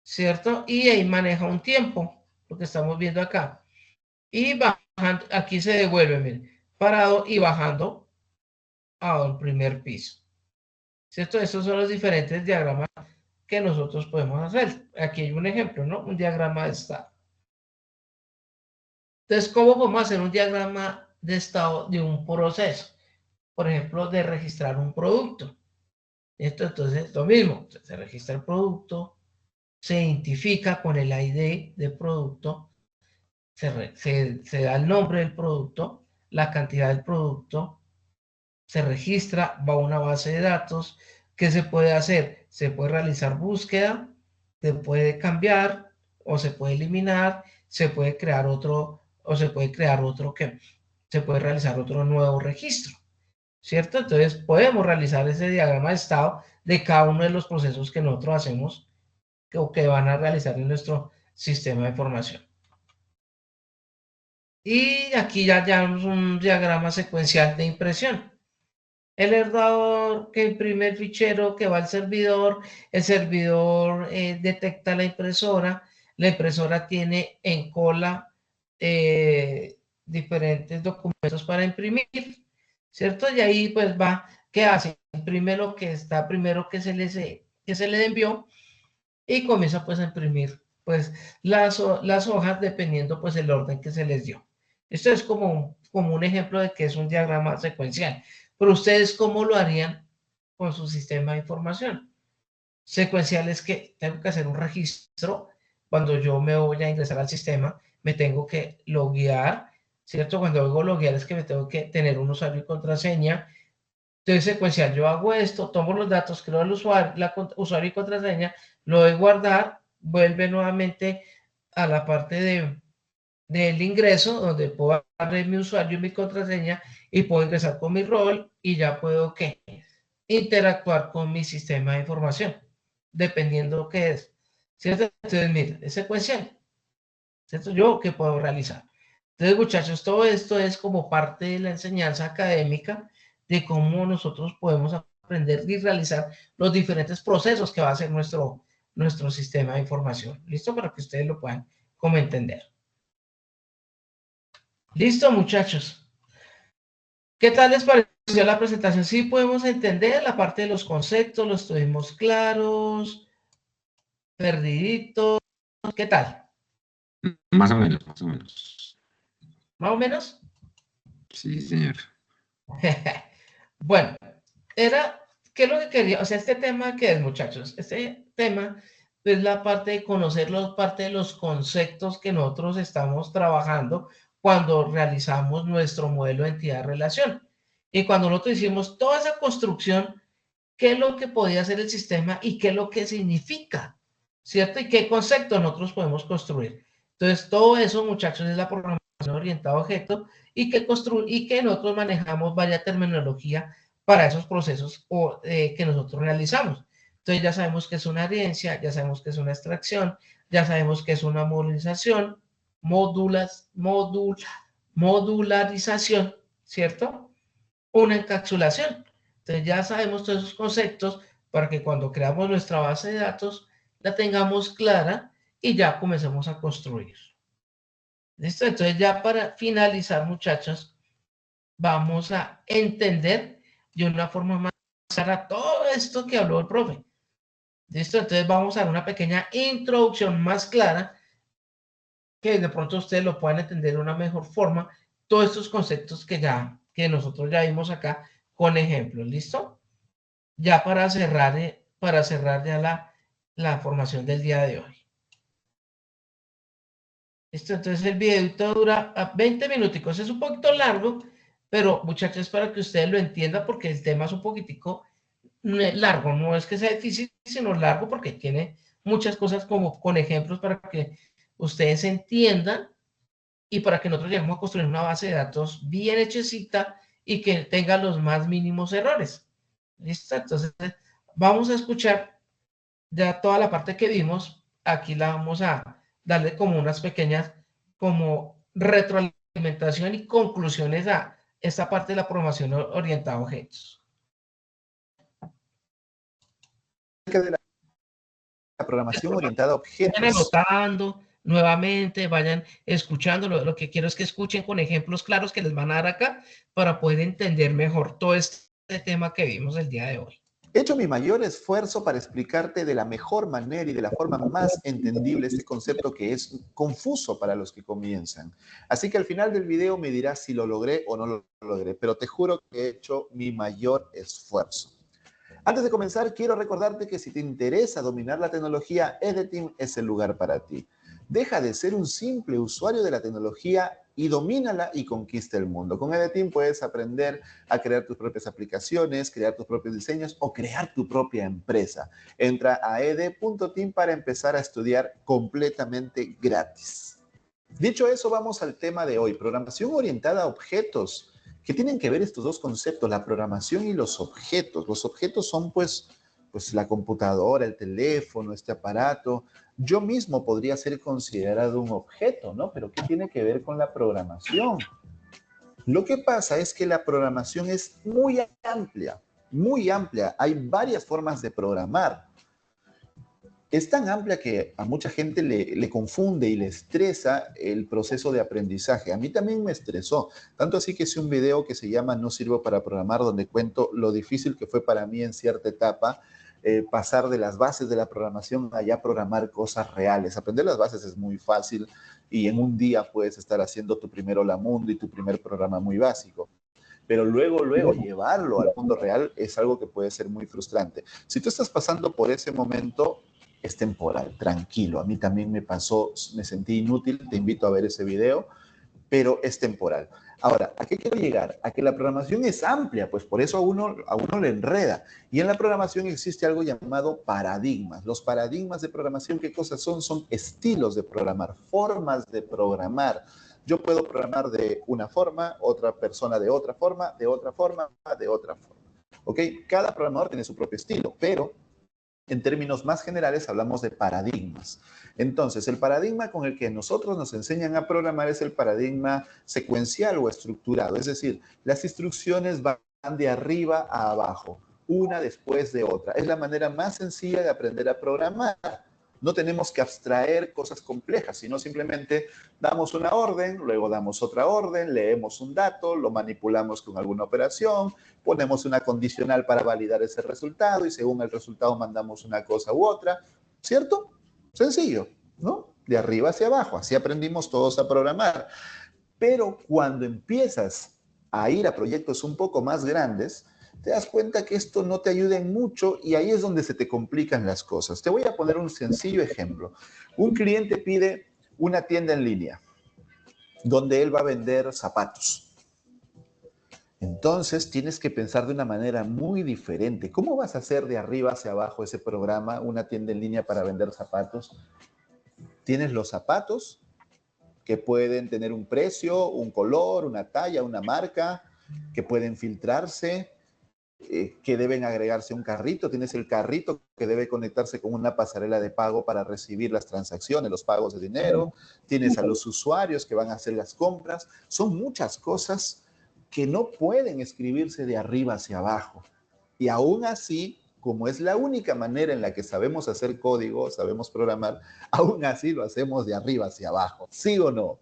¿cierto? Y ahí maneja un tiempo, lo que estamos viendo acá. Y bajando, aquí se devuelve, miren, parado y bajando a un primer piso, ¿cierto? Estos son los diferentes diagramas que nosotros podemos hacer. Aquí hay un ejemplo, ¿no? Un diagrama de estado. Entonces, ¿cómo podemos hacer un diagrama de estado de un proceso? Por ejemplo, de registrar un producto. Entonces, lo mismo, se registra el producto, se identifica con el ID del producto, se da el nombre del producto, la cantidad del producto, se registra, va a una base de datos. ¿Qué se puede hacer? Se puede realizar búsqueda, se puede cambiar o se puede eliminar, se puede crear otro o se puede crear otro que se puede realizar otro nuevo registro, ¿cierto? Entonces podemos realizar ese diagrama de estado de cada uno de los procesos que nosotros hacemos o que van a realizar en nuestro sistema de información. Y aquí ya llevamos un diagrama secuencial de impresión. El error que imprime el fichero que va al servidor, el servidor detecta la impresora tiene en cola diferentes documentos para imprimir, ¿cierto? Y ahí pues va, ¿qué hace? Imprime lo que está primero que se le envió y comienza pues a imprimir pues las hojas dependiendo pues el orden que se les dio. Esto es como un ejemplo de que es un diagrama secuencial. Pero ustedes, ¿cómo lo harían con su sistema de información? Secuencial es que tengo que hacer un registro. Cuando yo me voy a ingresar al sistema, me tengo que loguear, ¿cierto? Cuando digo loguear es que me tengo que tener un usuario y contraseña. Entonces, secuencial, yo hago esto, tomo los datos, creo el usuario, usuario y contraseña, lo doy guardar, vuelve nuevamente a la parte del ingreso, donde puedo darle mi usuario y mi contraseña y puedo ingresar con mi rol y ya puedo ¿qué? Interactuar con mi sistema de información, dependiendo qué es. ¿Cierto? Entonces, mira, es secuencial. ¿Cierto? Yo qué puedo realizar. Entonces, muchachos, todo esto es como parte de la enseñanza académica de cómo nosotros podemos aprender y realizar los diferentes procesos que va a hacer nuestro sistema de información. ¿Listo? Para que ustedes lo puedan como entender. ¿Listo, muchachos? ¿Qué tal les pareció la presentación? ¿Sí podemos entender la parte de los conceptos? ¿Los tuvimos claros? ¿Perdiditos? ¿Qué tal? Más o menos, más o menos. ¿Más o menos? Sí, señor. Bueno, ¿qué es lo que quería? O sea, este tema, ¿qué es, muchachos? Este tema es la parte de conocer parte de los conceptos que nosotros estamos trabajando cuando realizamos nuestro modelo de entidad-relación. Y cuando nosotros hicimos toda esa construcción, ¿qué es lo que podía hacer el sistema y qué es lo que significa? ¿Cierto? Y qué conceptos nosotros podemos construir. Entonces, todo eso, muchachos, es la programación orientada a objetos y que nosotros manejamos varias terminología para esos procesos que nosotros realizamos. Entonces, ya sabemos que es una herencia, ya sabemos que es una extracción, ya sabemos que es una modularización, modularización, ¿cierto? Una encapsulación. Entonces ya sabemos todos esos conceptos para que cuando creamos nuestra base de datos la tengamos clara y ya comencemos a construir. ¿Listo? Entonces ya para finalizar, muchachos, vamos a entender de una forma más clara todo esto que habló el profe. ¿Listo? Entonces vamos a dar una pequeña introducción más clara que de pronto ustedes lo puedan entender de una mejor forma, todos estos conceptos que nosotros ya vimos acá con ejemplos. ¿Listo? Ya para cerrar ya la formación del día de hoy. Listo, entonces el videito dura 20 minuticos, es un poquito largo, pero muchachos, para que ustedes lo entiendan, porque el tema es un poquitico largo, no es que sea difícil, sino largo porque tiene muchas cosas como con ejemplos para que ustedes entiendan y para que nosotros lleguemos a construir una base de datos bien hechecita y que tenga los más mínimos errores. ¿Listo? Entonces, vamos a escuchar ya toda la parte que vimos. Aquí la vamos a darle como unas pequeñas, como retroalimentación y conclusiones a esta parte de la programación orientada a objetos. De la programación orientada a Vayan objetos. anotando nuevamente, vayan escuchando. Lo que quiero es que escuchen con ejemplos claros que les van a dar acá para poder entender mejor todo este tema que vimos el día de hoy. He hecho mi mayor esfuerzo para explicarte de la mejor manera y de la forma más entendible este concepto que es confuso para los que comienzan. Así que al final del video me dirás si lo logré o no lo logré, pero te juro que he hecho mi mayor esfuerzo. Antes de comenzar, quiero recordarte que si te interesa dominar la tecnología, EDETeam es el lugar para ti. Deja de ser un simple usuario de la tecnología y domínala y conquista el mundo. Con EDTeam puedes aprender a crear tus propias aplicaciones, crear tus propios diseños o crear tu propia empresa. Entra a ed.team para empezar a estudiar completamente gratis. Dicho eso, vamos al tema de hoy, programación orientada a objetos. ¿Qué tienen que ver estos dos conceptos, la programación y los objetos? Los objetos son pues la computadora, el teléfono, este aparato. Yo mismo podría ser considerado un objeto, ¿no? Pero ¿qué tiene que ver con la programación? Lo que pasa es que la programación es muy amplia, muy amplia. Hay varias formas de programar. Es tan amplia que a mucha gente le confunde y le estresa el proceso de aprendizaje. A mí también me estresó. Tanto así que hice un video que se llama No sirvo para programar, donde cuento lo difícil que fue para mí en cierta etapa pasar de las bases de la programación a ya programar cosas reales. Aprender las bases es muy fácil y en un día puedes estar haciendo tu primer Hola Mundo y tu primer programa muy básico. Pero luego llevarlo al mundo real es algo que puede ser muy frustrante. Si tú estás pasando por ese momento, es temporal, tranquilo. A mí también me pasó, me sentí inútil, te invito a ver ese video, pero es temporal. Ahora, ¿a qué quiero llegar? A que la programación es amplia, pues por eso a uno le enreda. Y en la programación existe algo llamado paradigmas. Los paradigmas de programación, ¿qué cosas son? Son estilos de programar, formas de programar. Yo puedo programar de una forma, otra persona de otra forma, de otra forma, de otra forma. ¿Ok? Cada programador tiene su propio estilo, pero en términos más generales hablamos de paradigmas. Entonces, el paradigma con el que nosotros nos enseñan a programar es el paradigma secuencial o estructurado. Es decir, las instrucciones van de arriba a abajo, una después de otra. Es la manera más sencilla de aprender a programar. No tenemos que abstraer cosas complejas, sino simplemente damos una orden, luego damos otra orden, leemos un dato, lo manipulamos con alguna operación, ponemos una condicional para validar ese resultado y según el resultado mandamos una cosa u otra, ¿cierto? Sencillo, ¿no? De arriba hacia abajo, así aprendimos todos a programar. Pero cuando empiezas a ir a proyectos un poco más grandes, te das cuenta que esto no te ayuda en mucho y ahí es donde se te complican las cosas. Te voy a poner un sencillo ejemplo. Un cliente pide una tienda en línea donde él va a vender zapatos. Entonces tienes que pensar de una manera muy diferente. ¿Cómo vas a hacer de arriba hacia abajo ese programa, una tienda en línea para vender zapatos? Tienes los zapatos que pueden tener un precio, un color, una talla, una marca, que pueden filtrarse, que deben agregarse a un carrito. Tienes el carrito que debe conectarse con una pasarela de pago para recibir las transacciones, los pagos de dinero. Tienes a los usuarios que van a hacer las compras. Son muchas cosas que no pueden escribirse de arriba hacia abajo. Y aún así, como es la única manera en la que sabemos hacer código, sabemos programar, aún así lo hacemos de arriba hacia abajo. ¿Sí o no?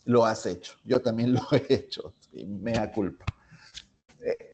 Lo has hecho. Yo también lo he hecho. Y mea culpa.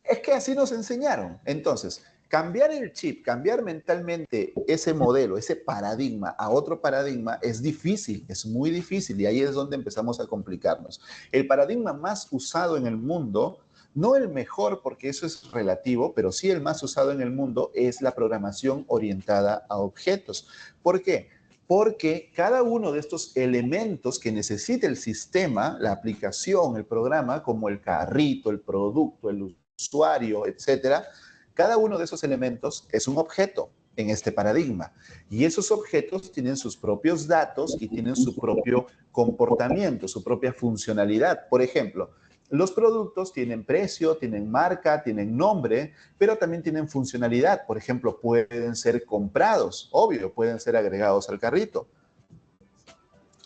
Es que así nos enseñaron. Entonces, cambiar el chip, cambiar mentalmente ese modelo, ese paradigma a otro paradigma es difícil, es muy difícil y ahí es donde empezamos a complicarnos. El paradigma más usado en el mundo, no el mejor porque eso es relativo, pero sí el más usado en el mundo es la programación orientada a objetos. ¿Por qué? Porque cada uno de estos elementos que necesita el sistema, la aplicación, el programa, como el carrito, el producto, el usuario, etcétera, cada uno de esos elementos es un objeto en este paradigma. Y esos objetos tienen sus propios datos y tienen su propio comportamiento, su propia funcionalidad. Por ejemplo, los productos tienen precio, tienen marca, tienen nombre, pero también tienen funcionalidad. Por ejemplo, pueden ser comprados, obvio, pueden ser agregados al carrito.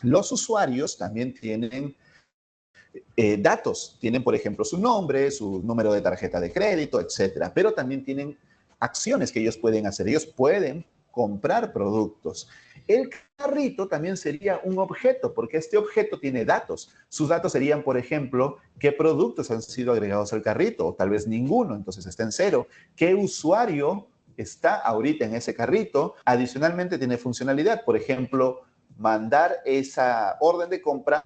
Los usuarios también tienen datos. Tienen, por ejemplo, su nombre, su número de tarjeta de crédito, etcétera. Pero también tienen acciones que ellos pueden hacer. Ellos pueden comprar productos. El carrito también sería un objeto, porque este objeto tiene datos. Sus datos serían, por ejemplo, qué productos han sido agregados al carrito, o tal vez ninguno, entonces está en cero. ¿Qué usuario está ahorita en ese carrito? Adicionalmente tiene funcionalidad, por ejemplo, mandar esa orden de compra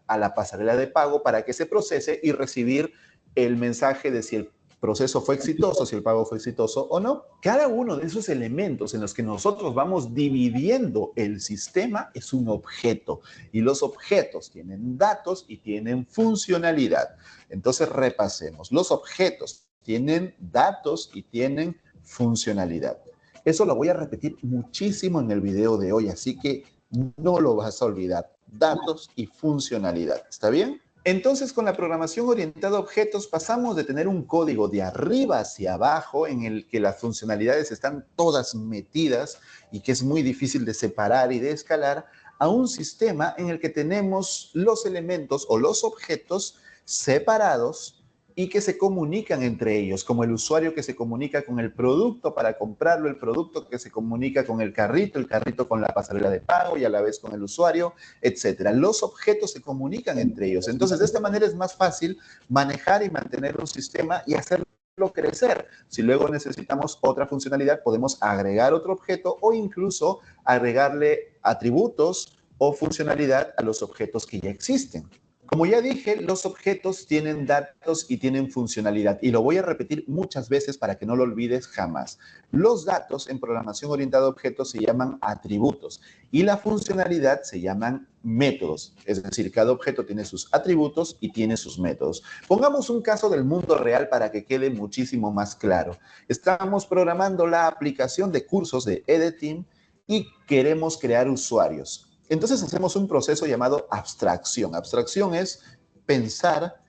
a la pasarela de pago para que se procese y recibir el mensaje de si el proceso fue exitoso, si el pago fue exitoso o no. Cada uno de esos elementos en los que nosotros vamos dividiendo el sistema es un objeto. Y los objetos tienen datos y tienen funcionalidad. Entonces repasemos. Los objetos tienen datos y tienen funcionalidad. Eso lo voy a repetir muchísimo en el video de hoy, así que no lo vas a olvidar. Datos y funcionalidad. ¿Está bien? Entonces, con la programación orientada a objetos, pasamos de tener un código de arriba hacia abajo en el que las funcionalidades están todas metidas y que es muy difícil de separar y de escalar, a un sistema en el que tenemos los elementos o los objetos separados y que se comunican entre ellos, como el usuario que se comunica con el producto para comprarlo, el producto que se comunica con el carrito con la pasarela de pago y a la vez con el usuario, etcétera. Los objetos se comunican entre ellos. Entonces, de esta manera es más fácil manejar y mantener un sistema y hacerlo crecer. Si luego necesitamos otra funcionalidad, podemos agregar otro objeto o incluso agregarle atributos o funcionalidad a los objetos que ya existen. Como ya dije, los objetos tienen datos y tienen funcionalidad, y lo voy a repetir muchas veces para que no lo olvides jamás. Los datos en programación orientada a objetos se llaman atributos y la funcionalidad se llaman métodos. Es decir, cada objeto tiene sus atributos y tiene sus métodos. Pongamos un caso del mundo real para que quede muchísimo más claro. Estamos programando la aplicación de cursos de EDTeam y queremos crear usuarios. Entonces hacemos un proceso llamado abstracción. Abstracción es pensar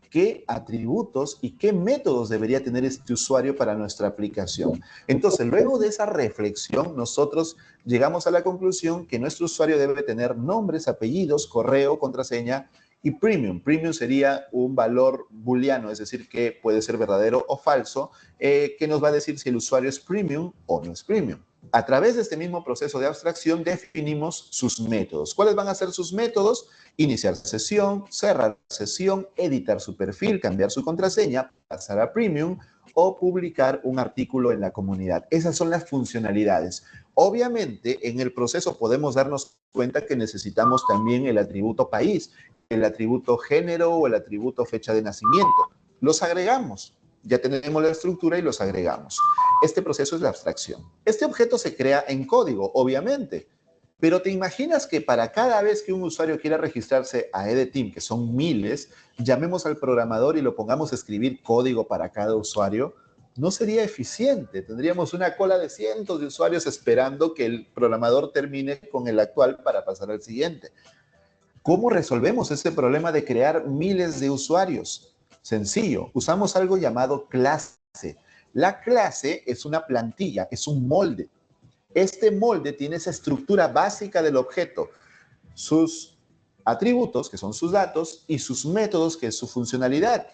qué atributos y qué métodos debería tener este usuario para nuestra aplicación. Entonces, luego de esa reflexión, nosotros llegamos a la conclusión que nuestro usuario debe tener nombres, apellidos, correo, contraseña y premium. Premium sería un valor booleano, es decir, que puede ser verdadero o falso, que nos va a decir si el usuario es premium o no es premium. A través de este mismo proceso de abstracción definimos sus métodos. ¿Cuáles van a ser sus métodos? Iniciar sesión, cerrar sesión, editar su perfil, cambiar su contraseña, pasar a Premium o publicar un artículo en la comunidad. Esas son las funcionalidades. Obviamente, en el proceso podemos darnos cuenta que necesitamos también el atributo país, el atributo género o el atributo fecha de nacimiento. Los agregamos. Ya tenemos la estructura y los agregamos. Este proceso es la abstracción. Este objeto se crea en código, obviamente, pero ¿te imaginas que para cada vez que un usuario quiera registrarse a EDTeam, que son miles, llamemos al programador y lo pongamos a escribir código para cada usuario? No sería eficiente. Tendríamos una cola de cientos de usuarios esperando que el programador termine con el actual para pasar al siguiente. ¿Cómo resolvemos ese problema de crear miles de usuarios? Sencillo, usamos algo llamado clase. La clase es una plantilla, es un molde. Este molde tiene esa estructura básica del objeto, sus atributos, que son sus datos, y sus métodos, que es su funcionalidad.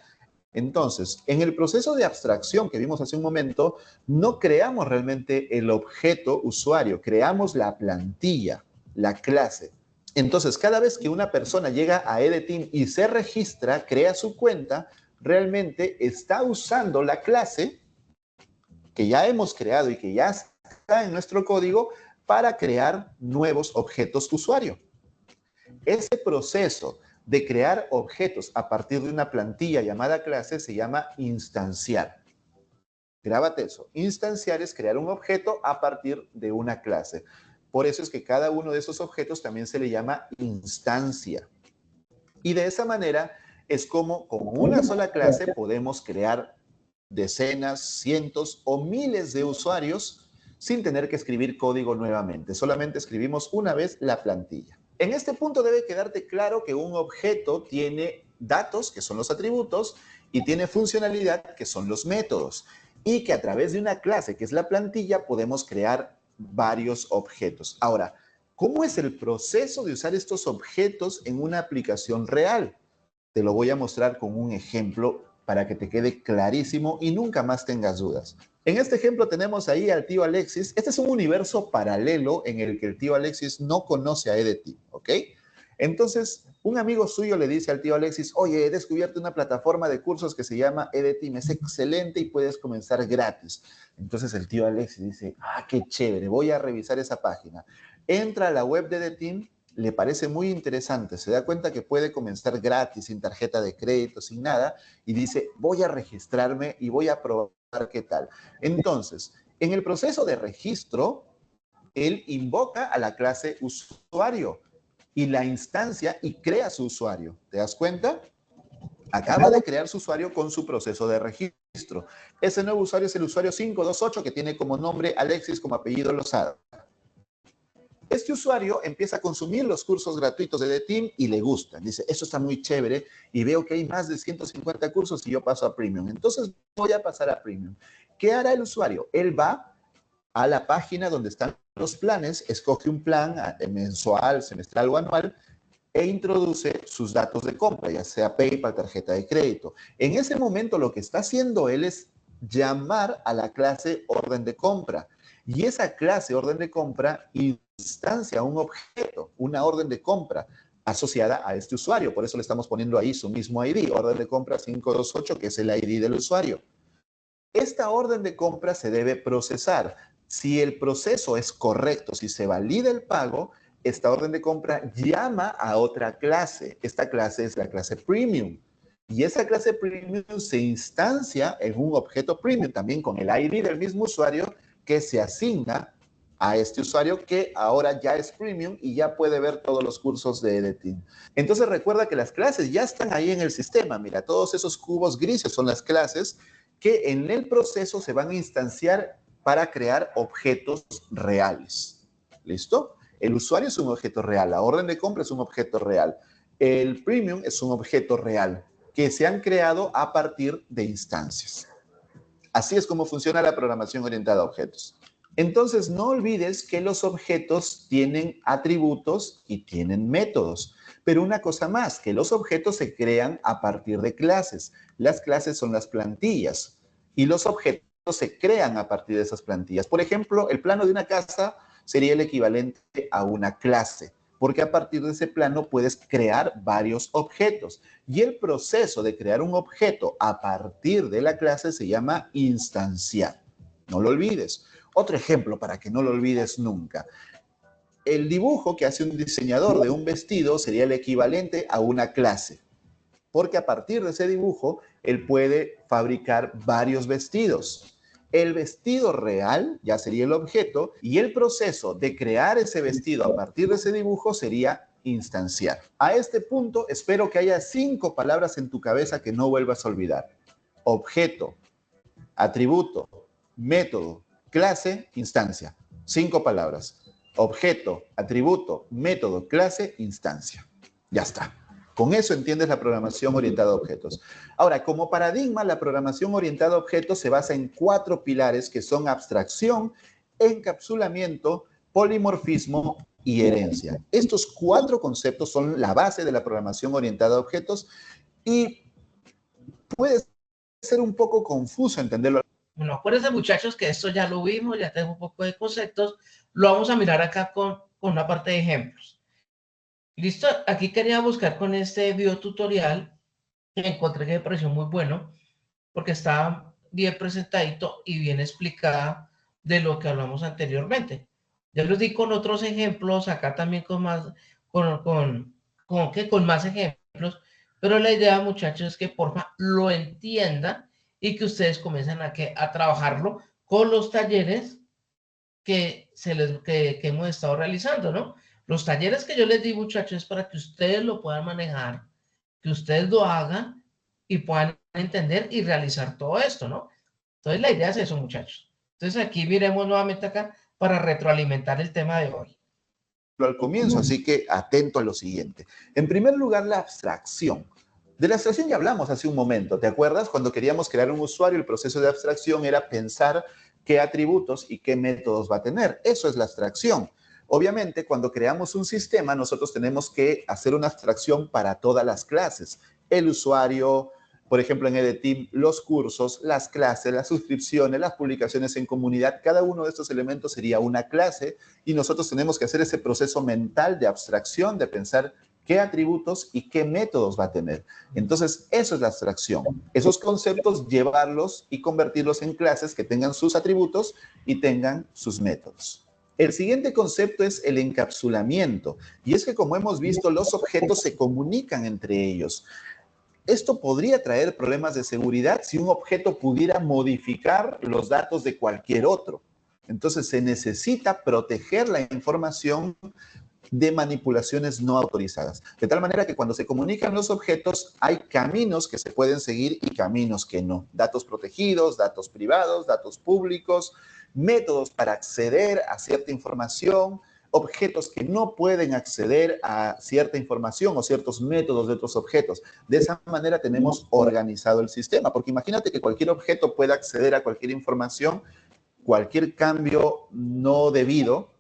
Entonces, en el proceso de abstracción que vimos hace un momento, no creamos realmente el objeto usuario, creamos la plantilla, la clase. Entonces, cada vez que una persona llega a EDTeam y se registra, crea su cuenta, realmente está usando la clase que ya hemos creado y que ya está en nuestro código para crear nuevos objetos usuario. Ese proceso de crear objetos a partir de una plantilla llamada clase se llama instanciar. Grábate eso. Instanciar es crear un objeto a partir de una clase. Por eso es que cada uno de esos objetos también se le llama instancia. Y de esa manera es como con una sola clase podemos crear decenas, cientos o miles de usuarios sin tener que escribir código nuevamente. Solamente escribimos una vez la plantilla. En este punto debe quedarte claro que un objeto tiene datos, que son los atributos, y tiene funcionalidad, que son los métodos. Y que a través de una clase, que es la plantilla, podemos crear varios objetos. Ahora, ¿cómo es el proceso de usar estos objetos en una aplicación real? Te lo voy a mostrar con un ejemplo para que te quede clarísimo y nunca más tengas dudas. En este ejemplo tenemos ahí al tío Alexis. Este es un universo paralelo en el que el tío Alexis no conoce a EDTeam, ¿ok? Entonces, un amigo suyo le dice al tío Alexis, oye, he descubierto una plataforma de cursos que se llama EDTeam, es excelente y puedes comenzar gratis. Entonces el tío Alexis dice, qué chévere, voy a revisar esa página. Entra a la web de EDTeam, le parece muy interesante, se da cuenta que puede comenzar gratis, sin tarjeta de crédito, sin nada, y dice, voy a registrarme y voy a probar qué tal. Entonces, en el proceso de registro, él invoca a la clase usuario y la instancia y crea su usuario. ¿Te das cuenta? Acaba de crear su usuario con su proceso de registro. Ese nuevo usuario es el usuario 528 que tiene como nombre Alexis, como apellido Lozada. Este usuario empieza a consumir los cursos gratuitos de The Team y le gustan. Dice, esto está muy chévere y veo que hay más de 150 cursos y yo paso a Premium. Entonces voy a pasar a Premium. ¿Qué hará el usuario? Él va a la página donde están los planes, escoge un plan mensual, semestral o anual e introduce sus datos de compra, ya sea PayPal, tarjeta de crédito. En ese momento lo que está haciendo él es llamar a la clase orden de compra. Y esa clase orden de compra instancia un objeto, una orden de compra asociada a este usuario. Por eso le estamos poniendo ahí su mismo ID, orden de compra 528, que es el ID del usuario. Esta orden de compra se debe procesar. Si el proceso es correcto, si se valida el pago, esta orden de compra llama a otra clase. Esta clase es la clase Premium. Y esa clase Premium se instancia en un objeto Premium, también con el ID del mismo usuario, que se asigna a este usuario que ahora ya es Premium y ya puede ver todos los cursos de The Team. Entonces recuerda que las clases ya están ahí en el sistema. Mira, todos esos cubos grises son las clases que en el proceso se van a instanciar para crear objetos reales. ¿Listo? El usuario es un objeto real, la orden de compra es un objeto real, el Premium es un objeto real que se han creado a partir de instancias. Así es como funciona la programación orientada a objetos. Entonces, no olvides que los objetos tienen atributos y tienen métodos. Pero una cosa más, que los objetos se crean a partir de clases. Las clases son las plantillas y los objetos se crean a partir de esas plantillas. Por ejemplo, el plano de una casa sería el equivalente a una clase, porque a partir de ese plano puedes crear varios objetos. Y el proceso de crear un objeto a partir de la clase se llama instanciar. No lo olvides. Otro ejemplo para que no lo olvides nunca. El dibujo que hace un diseñador de un vestido sería el equivalente a una clase, porque a partir de ese dibujo, él puede fabricar varios vestidos. El vestido real ya sería el objeto y el proceso de crear ese vestido a partir de ese dibujo sería instanciar. A este punto, espero que haya 5 palabras en tu cabeza que no vuelvas a olvidar. Objeto, atributo, método, clase, instancia. 5 palabras. Objeto, atributo, método, clase, instancia. Ya está. Con eso entiendes la programación orientada a objetos. Ahora, como paradigma, la programación orientada a objetos se basa en 4 pilares que son abstracción, encapsulamiento, polimorfismo y herencia. Estos 4 conceptos son la base de la programación orientada a objetos y puede ser un poco confuso entenderlo. Bueno, acuérdense, muchachos, que esto ya lo vimos, ya tenemos un poco de conceptos. Lo vamos a mirar acá con una parte de ejemplos. Listo, aquí quería buscar con este video tutorial que encontré que me pareció muy bueno porque estaba bien presentadito y bien explicada de lo que hablamos anteriormente. Ya les di con otros ejemplos, acá también con más, con más ejemplos, pero la idea, muchachos, es que porfa lo entiendan y que ustedes comiencen a trabajarlo con los talleres que hemos estado realizando, ¿no? Los talleres que yo les di, muchachos, es para que ustedes lo puedan manejar, que ustedes lo hagan y puedan entender y realizar todo esto, ¿no? Entonces, la idea es eso, muchachos. Entonces, aquí miremos nuevamente acá para retroalimentar el tema de hoy. Al comienzo, así que atento a lo siguiente. En primer lugar, la abstracción. De la abstracción ya hablamos hace un momento, ¿te acuerdas? Cuando queríamos crear un usuario, el proceso de abstracción era pensar qué atributos y qué métodos va a tener. Eso es la abstracción. Obviamente, cuando creamos un sistema, nosotros tenemos que hacer una abstracción para todas las clases. El usuario, por ejemplo, en The Team, los cursos, las clases, las suscripciones, las publicaciones en comunidad, cada uno de estos elementos sería una clase y nosotros tenemos que hacer ese proceso mental de abstracción, de pensar qué atributos y qué métodos va a tener. Entonces, eso es la abstracción. Esos conceptos, llevarlos y convertirlos en clases que tengan sus atributos y tengan sus métodos. El siguiente concepto es el encapsulamiento. Y es que, como hemos visto, los objetos se comunican entre ellos. Esto podría traer problemas de seguridad si un objeto pudiera modificar los datos de cualquier otro. Entonces, se necesita proteger la información de manipulaciones no autorizadas. De tal manera que cuando se comunican los objetos, hay caminos que se pueden seguir y caminos que no. Datos protegidos, datos privados, datos públicos, métodos para acceder a cierta información, objetos que no pueden acceder a cierta información o ciertos métodos de otros objetos. De esa manera tenemos organizado el sistema, porque imagínate que cualquier objeto pueda acceder a cualquier información, cualquier cambio no debido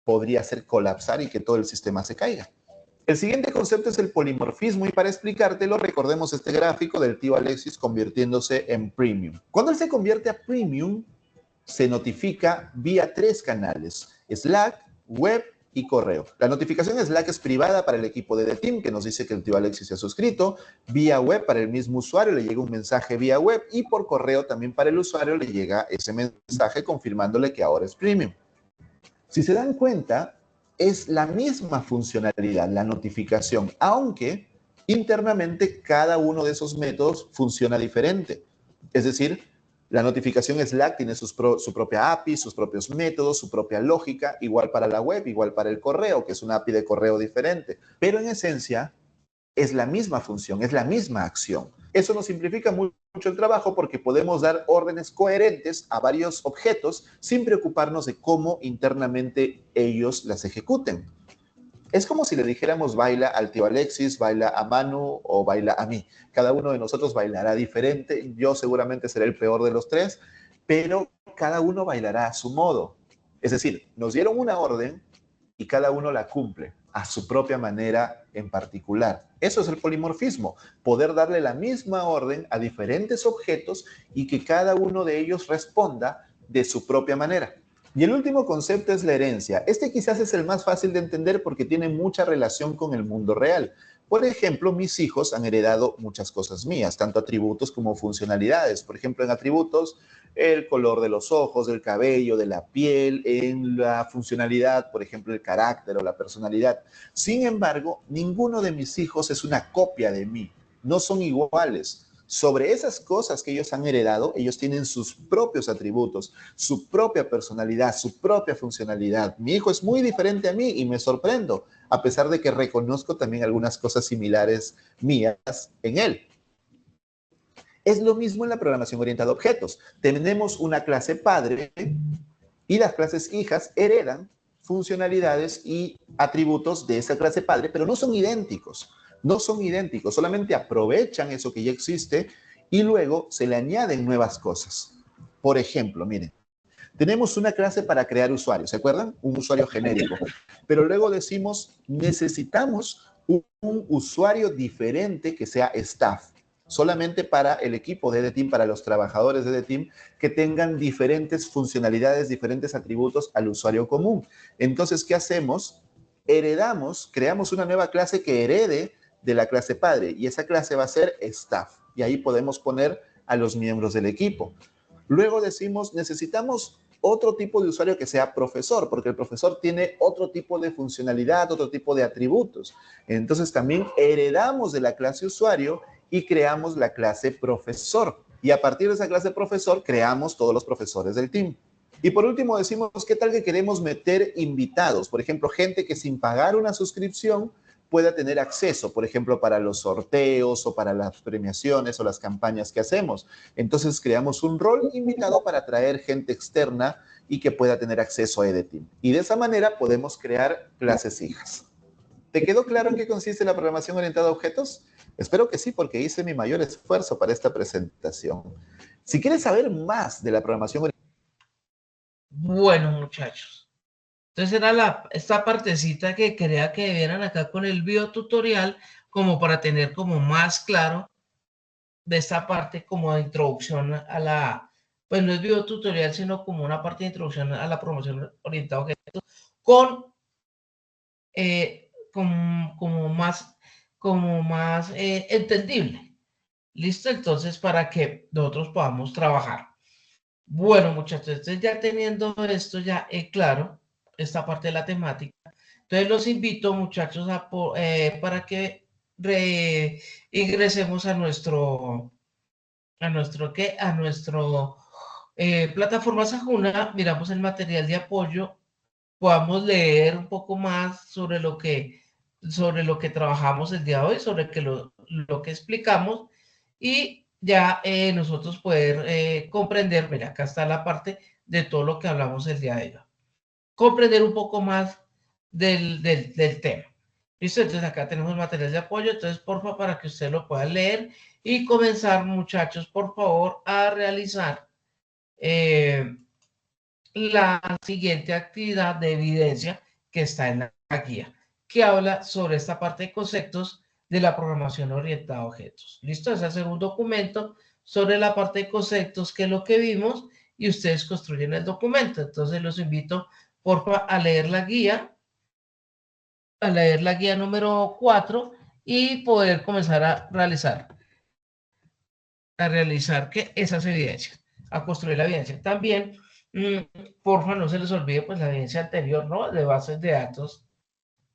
podría hacer colapsar y que todo el sistema se caiga. El siguiente concepto es el polimorfismo y para explicártelo recordemos este gráfico del tío Alexis convirtiéndose en premium. Cuando él se convierte a premium, se notifica vía 3 canales, Slack, web y correo. La notificación Slack es privada para el equipo de The Team, que nos dice que el tío Alexis se ha suscrito. Vía web para el mismo usuario le llega un mensaje vía web y por correo también para el usuario le llega ese mensaje confirmándole que ahora es premium. Si se dan cuenta, es la misma funcionalidad, la notificación, aunque internamente cada uno de esos métodos funciona diferente. Es decir, la notificación Slack tiene su propia API, sus propios métodos, su propia lógica, igual para la web, igual para el correo, que es una API de correo diferente. Pero en esencia, es la misma función, es la misma acción. Eso nos simplifica mucho el trabajo porque podemos dar órdenes coherentes a varios objetos sin preocuparnos de cómo internamente ellos las ejecuten. Es como si le dijéramos baila al tío Alexis, baila a Manu o baila a mí. Cada uno de nosotros bailará diferente. Yo seguramente seré el peor de los tres, pero cada uno bailará a su modo. Es decir, nos dieron una orden y cada uno la cumple a su propia manera en particular. Eso es el polimorfismo, poder darle la misma orden a diferentes objetos y que cada uno de ellos responda de su propia manera. Y el último concepto es la herencia. Este quizás es el más fácil de entender porque tiene mucha relación con el mundo real. Por ejemplo, mis hijos han heredado muchas cosas mías, tanto atributos como funcionalidades. Por ejemplo, en atributos, el color de los ojos, del cabello, de la piel, en la funcionalidad, por ejemplo, el carácter o la personalidad. Sin embargo, ninguno de mis hijos es una copia de mí. No son iguales. Sobre esas cosas que ellos han heredado, ellos tienen sus propios atributos, su propia personalidad, su propia funcionalidad. Mi hijo es muy diferente a mí y me sorprendo, a pesar de que reconozco también algunas cosas similares mías en él. Es lo mismo en la programación orientada a objetos. Tenemos una clase padre y las clases hijas heredan funcionalidades y atributos de esa clase padre, pero no son idénticos. No son idénticos, solamente aprovechan eso que ya existe y luego se le añaden nuevas cosas. Por ejemplo, miren, tenemos una clase para crear usuarios, ¿se acuerdan? Un usuario genérico. Pero luego decimos, necesitamos un usuario diferente que sea staff, solamente para el equipo de The Team, para los trabajadores de The Team, que tengan diferentes funcionalidades, diferentes atributos al usuario común. Entonces, ¿qué hacemos? Heredamos, creamos una nueva clase que herede de la clase padre y esa clase va a ser staff y ahí podemos poner a los miembros del equipo. Luego decimos, necesitamos otro tipo de usuario que sea profesor, porque el profesor tiene otro tipo de funcionalidad, otro tipo de atributos. Entonces también heredamos de la clase usuario y creamos la clase profesor. Y a partir de esa clase profesor creamos todos los profesores del team. Y por último decimos, ¿qué tal que queremos meter invitados? Por ejemplo, gente que sin pagar una suscripción pueda tener acceso, por ejemplo, para los sorteos o para las premiaciones o las campañas que hacemos. Entonces creamos un rol invitado para atraer gente externa y que pueda tener acceso a EDTeam. Y de esa manera podemos crear clases hijas. ¿Te quedó claro en qué consiste la programación orientada a objetos? Espero que sí, porque hice mi mayor esfuerzo para esta presentación. Si quieres saber más de la programación orientada... Bueno, muchachos. Entonces era esta partecita que quería que vieran acá con el videotutorial como para tener como más claro de esta parte como de introducción a la, pues no es videotutorial, sino como una parte de introducción a la programación orientada a objetos como más entendible. ¿Listo? Entonces para que nosotros podamos trabajar. Bueno, muchachos, entonces ya teniendo esto ya claro, esta parte de la temática. Entonces los invito, muchachos, para que ingresemos a nuestro plataforma Sajuna, miramos el material de apoyo, podamos leer un poco más sobre lo que trabajamos el día de hoy, sobre lo que explicamos, y ya nosotros poder comprender, mira, acá está la parte de todo lo que hablamos el día de hoy, comprender un poco más del tema. ¿Listo? Entonces acá tenemos material de apoyo, entonces porfa para que usted lo pueda leer y comenzar, muchachos, por favor, a realizar la siguiente actividad de evidencia que está en la guía, que habla sobre esta parte de conceptos de la programación orientada a objetos. ¿Listo? Es hacer un documento sobre la parte de conceptos, que es lo que vimos, y ustedes construyen el documento. Entonces los invito, porfa, a leer la guía número 4 y poder comenzar a realizar esas evidencias, a construir la evidencia. También, porfa, no se les olvide pues la evidencia anterior, ¿no? De bases de datos,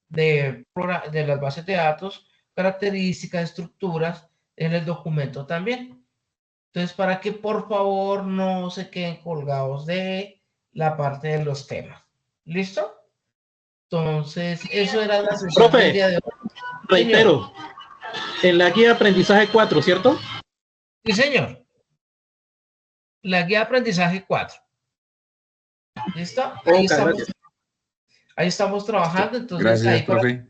de las bases de datos, características, estructuras en el documento también. Entonces, para que por favor no se queden colgados de la parte de los temas. ¿Listo? Entonces, eso era la sesión del día de hoy. Reitero, en la guía aprendizaje 4, ¿cierto? Sí, señor. La guía aprendizaje 4. ¿Listo? Ahí estamos trabajando, entonces Gracias, ahí profe.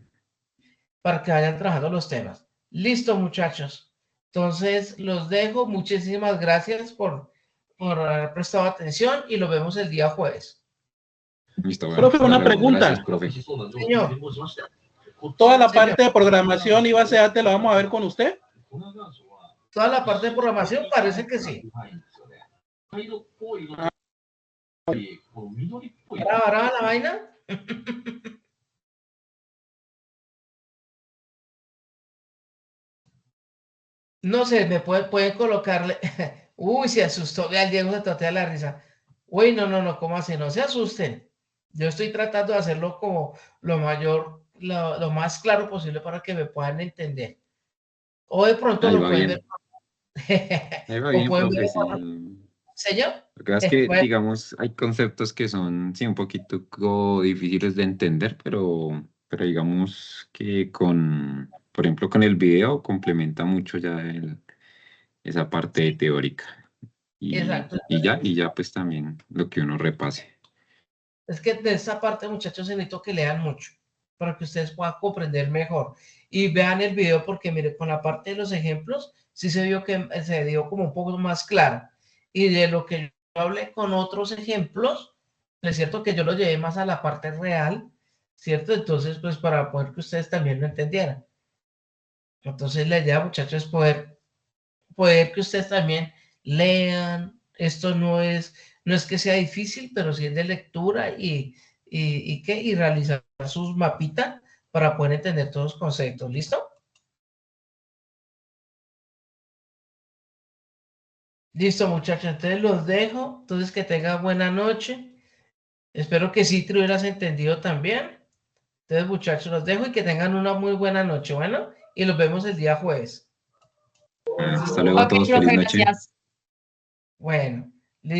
para que vayan trabajando los temas. Listo, muchachos. Entonces, los dejo. Muchísimas gracias por haber prestado atención y lo vemos el día jueves. Listo, bueno, Profe, una pregunta. Gracias, profe. Señor. Toda la parte de programación y base de datos la vamos a ver con usted. Toda la parte de programación parece que sí. ¿Brava la vaina? No sé, me pueden colocarle. Uy, se asustó. Vea, el Diego se totea la risa. Uy, no, ¿cómo así? No se asusten. Yo estoy tratando de hacerlo como lo más claro posible para que me puedan entender. O de pronto Ahí lo va pueden bien. ver. Ahí va O bien, pueden profe, ver. sí. ¿Señor? Lo que pasa es que, Bueno, digamos, hay conceptos que son, sí, un poquito difíciles de entender, pero digamos que por ejemplo, con el video complementa mucho ya esa parte teórica. exacto. Y ya pues también lo que uno repase. Es que de esta parte, muchachos, necesito que lean mucho para que ustedes puedan comprender mejor. Y vean el video porque, mire, con la parte de los ejemplos, sí se vio que se dio como un poco más clara. Y de lo que yo hablé con otros ejemplos, es cierto que yo lo llevé más a la parte real, ¿cierto? Entonces, pues para poder que ustedes también lo entendieran. Entonces, la idea, muchachos, es poder que ustedes también lean. Esto no es que sea difícil, pero sí es de lectura y realizar sus mapitas para poder entender todos los conceptos. ¿Listo? Listo, muchachos. Entonces los dejo. Entonces que tengan buena noche. Espero que sí te lo hubieras entendido también. Entonces, muchachos, los dejo y que tengan una muy buena noche. Bueno, y los vemos el día jueves. Hasta luego a Ok, todos, feliz profe, noche. gracias. Bueno.